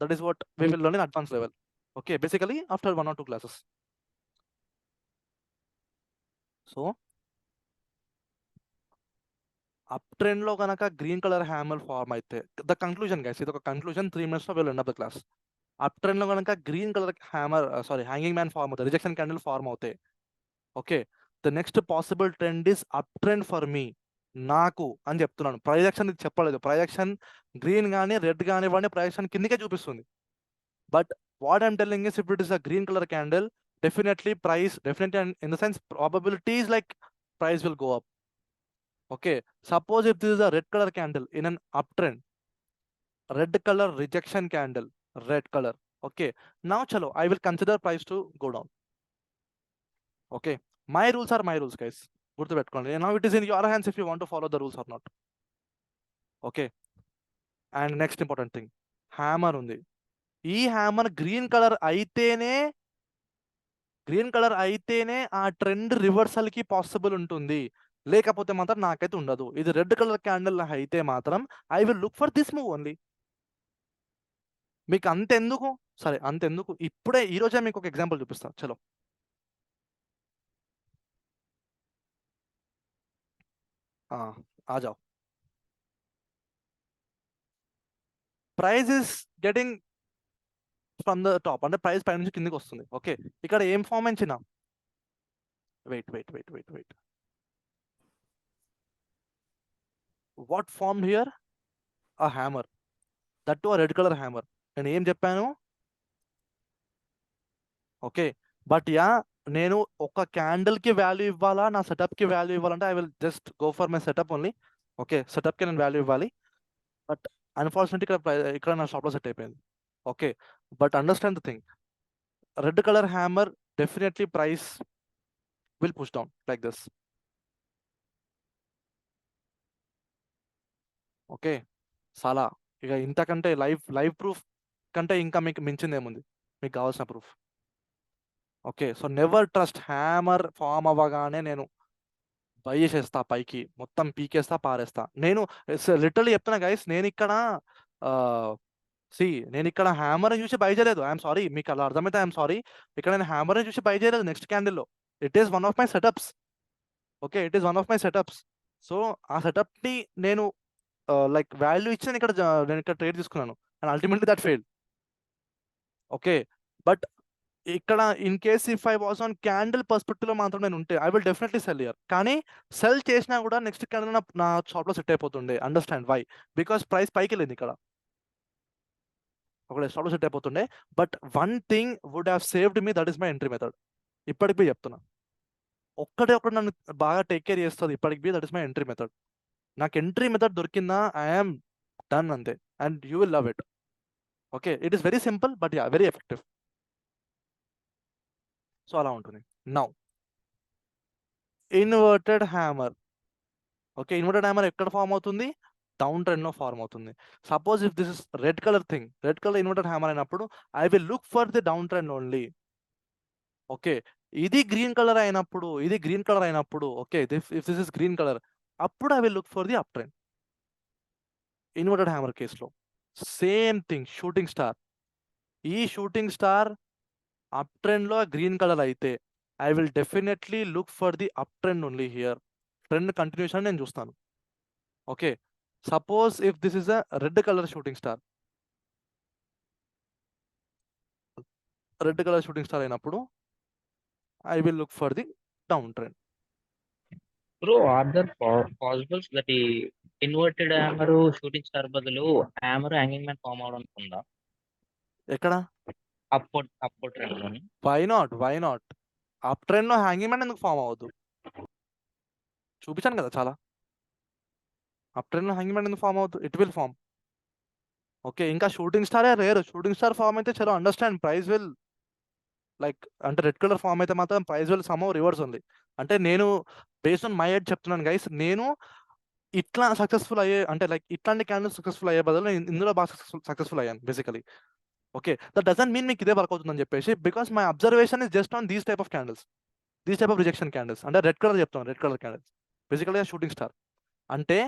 A: That is what we will learn in advance level. Okay basically after 1 or 2 classes. So up trend లో కనుక గ్రీన్ కలర్ హ్యామర్ ఫార్మ్ అయితే the conclusion guys, ఇది ఒక conclusion. 3 minutes లో will end of the class. Up trend లో కనుక green colour hanging man form అవుతాయి, rejection candle form అవుతాయి. Okay the next possible trend is up trend for me, నాకు అని చెప్తున్నాను. ప్రొజెక్షన్ ఇది చెప్పలేదు. ప్రొజెక్షన్ గ్రీన్ కానీ రెడ్ కానివ్వండి, ప్రొజెక్షన్ కిందికే చూపిస్తుంది. But what I'm telling is if it is a green colour candle, definitely in the sense probabilities like price will go up. Okay suppose if this is a red color candle in an uptrend, red color rejection candle, red color. Okay now chalo I will consider price to go down. Okay my rules are my rules guys, gurtupettukondi. Now it is in your hands if you want to follow the rules or not. Okay and next important thing, hammer undi. ఈ hammer green colour అయితేనే ఆ trend reversal కి possible ఉంటుంది, లేకపోతే మాత్రం నాకైతే ఉండదు. ఇది రెడ్ కలర్ క్యాండిల్ అయితే మాత్రం I will look for this move only. మీకు అంతెందుకు, సరే అంతెందుకు, ఇప్పుడే ఈ రోజే మీకు ఒక ఎగ్జాంపుల్ చూపిస్తా. చలో ఆ జావ్. Price is getting from the top, అంటే ప్రైస్ పై నుంచి కిందికి వస్తుంది. ఓకే ఇక్కడ ఏం ఫామ్ ఇచ్చిన, wait what form here, a hammer, that too a red colour hammer. నేను ఏం చెప్పాను? ఓకే, బట్ యా నేను ఒక క్యాండిల్కి వాల్యూ ఇవ్వాలా, నా సెటప్కి వాల్యూ ఇవ్వాలంటే I will just go for my setup only. Okay, సెటప్కి నేను వాల్యూ ఇవ్వాలి. బట్ అన్ఫార్చునేట్ ఇక్కడ నా షాప్లో సెట్ అయిపోయింది. Okay, but understand the thing, red colour hammer definitely price will push down like this. Okay, చాలా ఇక ఇంతకంటే లైవ్ ప్రూఫ్ కంటే ఇంకా మీకు మించింది ఏముంది, మీకు కావాల్సిన proof. Okay, so never trust. Hammer form అవ్వగానే నేను బై చేసేస్తా, పైకి మొత్తం పీకేస్తా, పారేస్తా. నేను లిటరల్లీ చెప్తున్నా గైస్, నేను ఇక్కడ హ్యామర్ని చూసి బై చేయలేదు. ఐఎమ్ సారీ, మీకు అలా అర్థమైతే ఐఎమ్ సారీ. ఇక్కడ నేను హ్యామర్ని చూసి బై చేయలేదు నెక్స్ట్ క్యాండిల్లో. It is one of my setups. Okay, it is one of my setups. So ఆ సెటప్ని నేను లైక్ వాల్యూ ఇచ్చి నేను ఇక్కడ ట్రేడ్ తీసుకున్నాను, and ultimately that fail. Okay, but ఇక్కడ in case if I was on candle పర్స్పెక్టివ్లో మాత్రం నేను ఉంటే I will definitely sell here. కానీ సెల్ చేసినా కూడా నెక్స్ట్ క్యాండిల్ నా షాప్లో సెట్ అయిపోతుండే. Understand why? బికాస్ ప్రైస్ పైకి వెళ్ళింది ఇక్కడ, ఒకటే షాప్లో సెట్ అయిపోతుండే. But one thing would have saved me, that is my entry method. ఇప్పటికి పోయి చెప్తున్నా, ఒకటి నన్ను బాగా టేక్ కేర్ చేస్తుంది ఇప్పటికి బి, that is my entry method. నాకు ఎంట్రీ మెథడ్ దొరికిందా ఐఎమ్ డన్ అంతే, and you will love it. Okay, it is very simple but yeah very effective. So అలా ఉంటుంది. Now inverted hammer. Okay, inverted hammer ఎక్కడ form అవుతుంది? Down ట్రెండ్లో form అవుతుంది. Suppose if this is red colour thing, red colour inverted hammer అయినప్పుడు I will look for the down trend only. Okay, ఇది green colour అయినప్పుడు okay, if this is green colour, అప్పుడు I will look for the up trend. Inverted hammer కేసులో same thing. Shooting star, ఈ shooting star up ట్రెండ్లో green colour అయితే I will definitely look for the up trend only here. Trend continuation నేను చూస్తాను. Okay, suppose if this is a red colour shooting star, అయినప్పుడు I will look for the down trend.
C: Bro, are there possibles that ఈ inverted hammer shooting star బదులు hammer hanging man form అవడం ఉందా
A: ఎక్కడ?
C: Upward trend లోని?
A: Why not? Up ట్రెండ్లో hanging man ఎందుకు form అవ్వదు? చూపించాను కదా చాలా. అప్ ట్రెండ్లో హ్యాంగింగ్ మ్యాన్ ఎందుకు ఫామ్ అవుతుంది? It will form. ఓకే, ఇంకా షూటింగ్ స్టారే రేర్. షూటింగ్ స్టార్ ఫామ్ అయితే చలో అండర్స్టాండ్, ప్రైస్ విల్ లైక్, అంటే రెడ్ కలర్ ఫామ్ అయితే మాత్రం ప్రైస్ విల్ సమ్ రివర్స్ ఉంది. అంటే నేను బేస్డ్ ఆన్ మై హెడ్ చెప్తున్నాను గైస్, నేను ఇట్లా సక్సెస్ఫుల్ అయ్యే, అంటే లైక్ ఇట్లాంటి క్యాండిల్స్ సక్సెస్ఫుల్ అయ్యే బదులు నేను ఇందులో బాగా సక్సెస్ఫుల్ అయ్యాను basically. Okay, that doesn't mean మీకు ఇదే వర్క్ అవుతుందని చెప్పేసి, because my observation is just on these type of candles, these type of rejection candles. అంటే రెడ్ కలర్ చెప్తాను, రెడ్ కలర్ క్యాండిల్స్ బేసికల్గా షూటింగ్ స్టార్. అంటే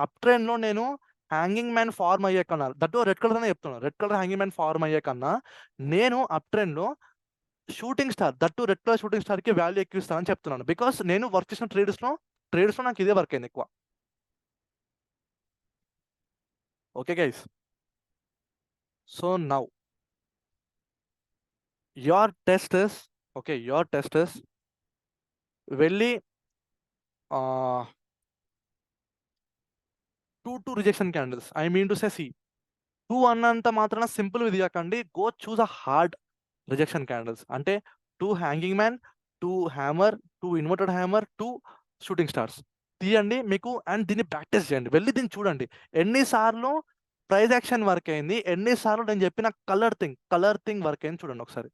A: అప్ ట్రెండ్లో నేను హ్యాంగింగ్ మ్యాన్ ఫార్మ్ అయ్యే కన్నా, దట్ రెడ్ కలర్ అనే చెప్తున్నాను, red colour hanging man form అయ్యే కన్నా నేను అప్ ట్రెండ్లో shooting star, that red colour shooting స్టార్కి వాల్యూ ఎక్కువ ఇస్తానని చెప్తున్నాను. బికాస్ నేను వర్క్ చేసిన ట్రేడ్స్లో నాకు ఇదే వర్క్ అయింది ఎక్కువ. Okay guys, so now your test is వెళ్ళి 2 rejection candles, I mean to say 2 అన్నంత మాత్రాన సింపుల్ తీయకండి. Go choose a hard rejection candles. అంటే 2 hanging man, 2 hammer, 2 inverted hammer, 2 shooting stars తీయండి మీకు, అండ్ దీన్ని ప్రాక్టీస్ చేయండి. వెళ్ళి దీన్ని చూడండి ఎన్నిసార్లు ప్రైస్ యాక్షన్ వర్క్ అయింది, ఎన్నిసార్లు నేను చెప్పిన కలర్ థింగ్ వర్క్ అయింది చూడండి ఒకసారి.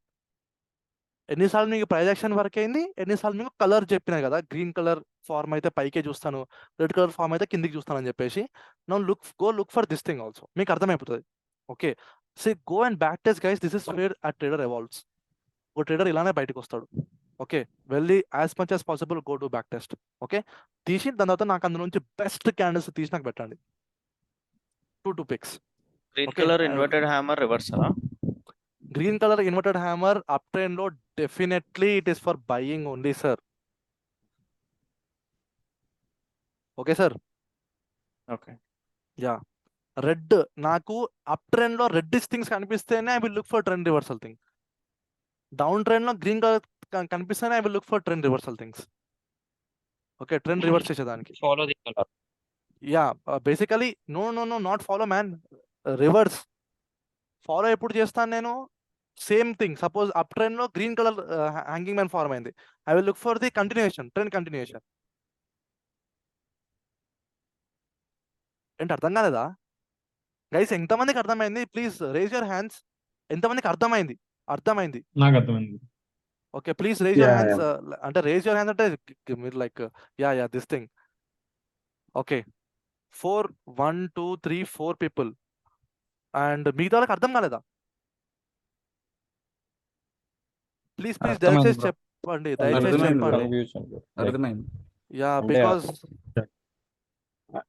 A: ఎన్నిసార్లు మీకు ప్రైస్ యాక్షన్ వర్క్ అయింది, ఎన్నిసార్లు మీకు కలర్ చెప్పినా కదా, గ్రీన్ కలర్ ఫార్మ్ అయితే పైకే చూస్తాను, రెడ్ కలర్ ఫార్మ్ అయితే కిందికి చూస్తాను అని చెప్పేసి. Now look for this thing also, మీకు అర్థమైపోతుంది. Okay, so go and back test guys, this is where a trader evolves. ఒక ట్రేడర్ ఇలానే బయటకు వస్తాడు. ఓకే, వెళ్ళి as much as possible go to back test. Okay, తీసి దాని తర్వాత నాకు అందులో నుంచి బెస్ట్ క్యాండిల్స్ తీసి నాకు పెట్టండి, 2 pics.
D: Green colour inverted hammer reverse.
A: Green colour inverted hammer up trend లో definitely it is for buying only sir. Okay sir.
D: Okay,
A: yeah, red నాకు అప్ ట్రెండ్ లో రెడ్డిష్ థింగ్స్ కనిపిస్తేనే I will look for trend reversal thing. Down trend లో green colour కనిపిస్తేనే I will look for trend reversal things. Okay, trend reverse చేసేదానికి
C: follow the colour.
A: Yeah basically no no no not follow man, reverse. Follow ఎప్పుడు చేస్తాను నేను? Same thing, suppose up trend లో green colour hanging man form అయింది, I will look for the continuation, trend continuation. ఏంటి అర్థం కాలేదా guys? ఎంతమందికి అర్థమైంది? Please raise your hands. ఎంతమందికి అర్థమైంది? అర్థమైంది.
E: నాకు అర్థమైంది.
A: ఓకే, please raise your
F: Yeah,
A: hands. అంటే రేజ్ యువర్ హ్యాండ్స్ అంటే మీరు like yeah this thing. Okay, 4 1 2 3 4 people. And మిగతా వాళ్ళకి అర్థం కాలేదా? ప్లీజ్ దయచేసి చెప్పండి, దయచేసి
J: అర్థమైంది bro.
A: చెప్పండి.
J: అర్థమైంది.
A: యా
I: అంటే
A: బికాస్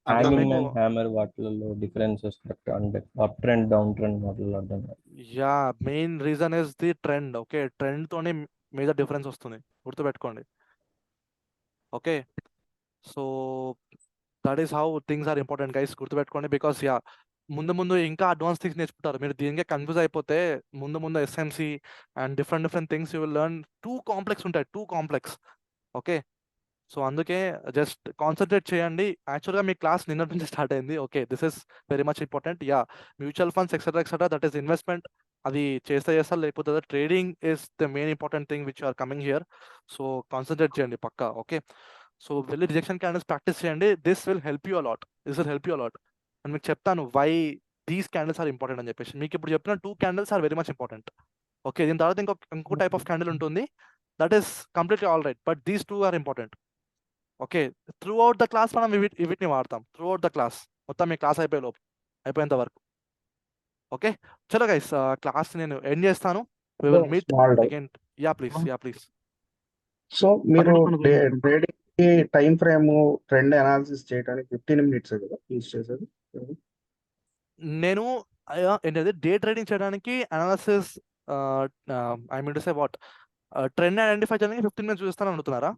I: హ్యాంగింగ్
A: మీకు
I: మ్యాన్ హ్యామర్ వాటిలలో డిఫరెన్సెస్ అంటే అప్ ట్రెండ్ డౌన్ ట్రెండ్ వాటిలో అర్థం కాదు.
A: Yeah main reason is the trend. Okay, trend తోనే మేజర్ డిఫరెన్స్ వస్తుంది, గుర్తుపెట్టుకోండి. Okay, so that is how things are important guys, గుర్తుపెట్టుకోండి. బికాస్ యా ముందు ముందు ఇంకా అడ్వాన్స్ థింగ్స్ నేర్చుకుంటారు. మీరు దీనికే కన్ఫ్యూజ్ అయిపోతే ముందు ముందు SMC and different things you will learn. Too complex ఉంటాయి, టూ కాంప్లెక్స్. ఓకే, సో అందుకే జస్ట్ కాన్సన్ట్రేట్ చేయండి. యాక్చువల్గా మీ క్లాస్ నిన్న నుంచి స్టార్ట్ అయింది. Okay, this is very much important. Yeah mutual funds etcetera that is investment. అది చేస్తారు, లేకపోతే trading is the main important thing which are coming here. So concentrate చేయండి పక్కా. ఓకే, సో వెళ్ళి రిజెక్షన్ క్యాండిల్స్ ప్రాక్టీస్ చేయండి. This will help you a lot. And మీకు చెప్తాను why these candles are important అని చెప్పేసి. మీకు ఇప్పుడు చెప్పిన 2 candles are very much important. Okay, దీని తర్వాత ఇంకో టైప్ ఆఫ్ క్యాండిల్ ఉంటుంది, that is completely all right, but these 2 are important. Okay, throughout the class మనం వీటిని వాడతాం. త్రూ అవుట్ ద క్లాస్ మొత్తం మీ క్లాస్ అయిపోయేంత వరకు. ఓకే, చలో గైస్, క్లాస్ నేను ఎండ్ చేస్తాను. We will meet
F: Small doubt.
A: Again. Yeah please.
F: So మీరు ట్రేడింగ్ కి టైం ఫ్రేమ్ ట్రెండ్ అనాలిసిస్ చేయడానికి 15 minutes కదా యూజ్ చేసేది?
A: నేను ఏంటంటే డే ట్రేడింగ్ చేయడానికి analysis, I mean to say what, trend identify చేయడానికి 15 minutes చూస్తాను అనుకుంటున్నారా?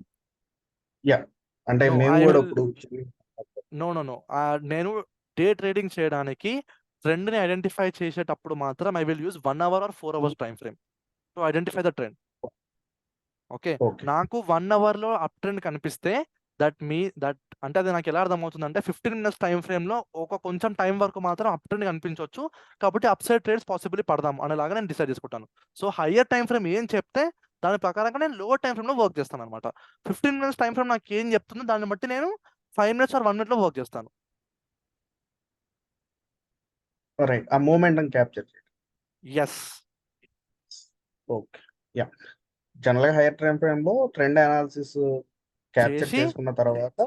F: యా, అంటే
A: No,
F: మేము
A: I
F: కూడా
A: will-
F: ఇప్పుడు
A: నో నేను డే ట్రేడింగ్ చేయడానికి ట్రెండ్ని ఐడెంటిఫై చేసేటప్పుడు మాత్రం I will use 1 hour or 4 hours time frame to identify the trend. Okay,
F: okay
A: నాకు 1 hourలో అప్ ట్రెండ్ కనిపిస్తే దట్ అంటే అది నాకు ఎలా అర్థమవుతుంది అంటే 15 minutes టైం ఫ్రేమ్లో కొంచెం టైం వరకు మాత్రం అప్ ట్రెండ్ కనిపించవచ్చు, కాబట్టి అప్ సైడ్ ట్రేడ్స్ పాసిబిలిటీ పడదాం అనేలాగా నేను డిసైడ్ చేసుకుంటాను. సో హయ్యర్ టైం ఫ్రేమ్ ఏం చెప్తే దాని ప్రకారంగా నేను లోవర్ టైం ఫ్రేమ్లో వర్క్ చేస్తాను అనమాట. 15 minutes టైం ఫ్రేమ్ నాకు ఏం చెప్తుందో దాన్ని బట్టి నేను 5 minutes or 1 minute వర్క్ చేస్తాను.
F: రైట్, ఆ మూమెంట్ క్యాప్చర్ చేయండి.
A: Yes,
F: okay, yeah. జనరల్ గా హైయర్ టైం ఫ్రేమ్ లో ట్రెండ్ అనాలిసిస్ క్యాప్చర్
A: చేసి
F: చేసుకున్న తర్వాత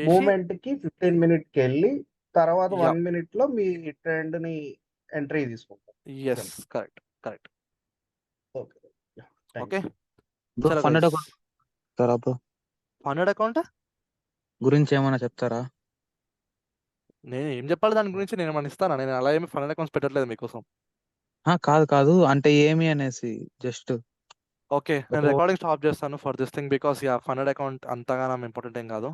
F: మూమెంట్ కి 15 minutes కి వెళ్ళి తర్వాత
A: Yeah.
F: 1 minute లో మీ ట్రెండ్ ని ఎంట్రీ తీసుకుంటాం.
A: Yes, correct.
F: Okay, yeah, thanks.
A: Okay,
J: Bro,
A: చలో
J: ఫండెడ్
A: guys.
J: అకౌంట్ చెప్తారా బ్రో?
A: ఫండెడ్ అకౌంట్
J: గురించి ఏమైనా చెప్తారా?
A: నేను ఏం చెప్పాలి దాని గురించి? నేను ఏమైనా ఇస్తానా? నేను అలా ఏమి ఫండెడ్ అకౌంట్స్ పెట్టట్లేదు మీకోసం.
J: కాదు అంటే ఏమి అనేసి జస్ట్.
A: ఓకే, నేను రికార్డింగ్ స్టాప్ చేస్తాను for this thing because yeah funded account అంతగా ఇంపార్టెంట్ ఏం కాదు.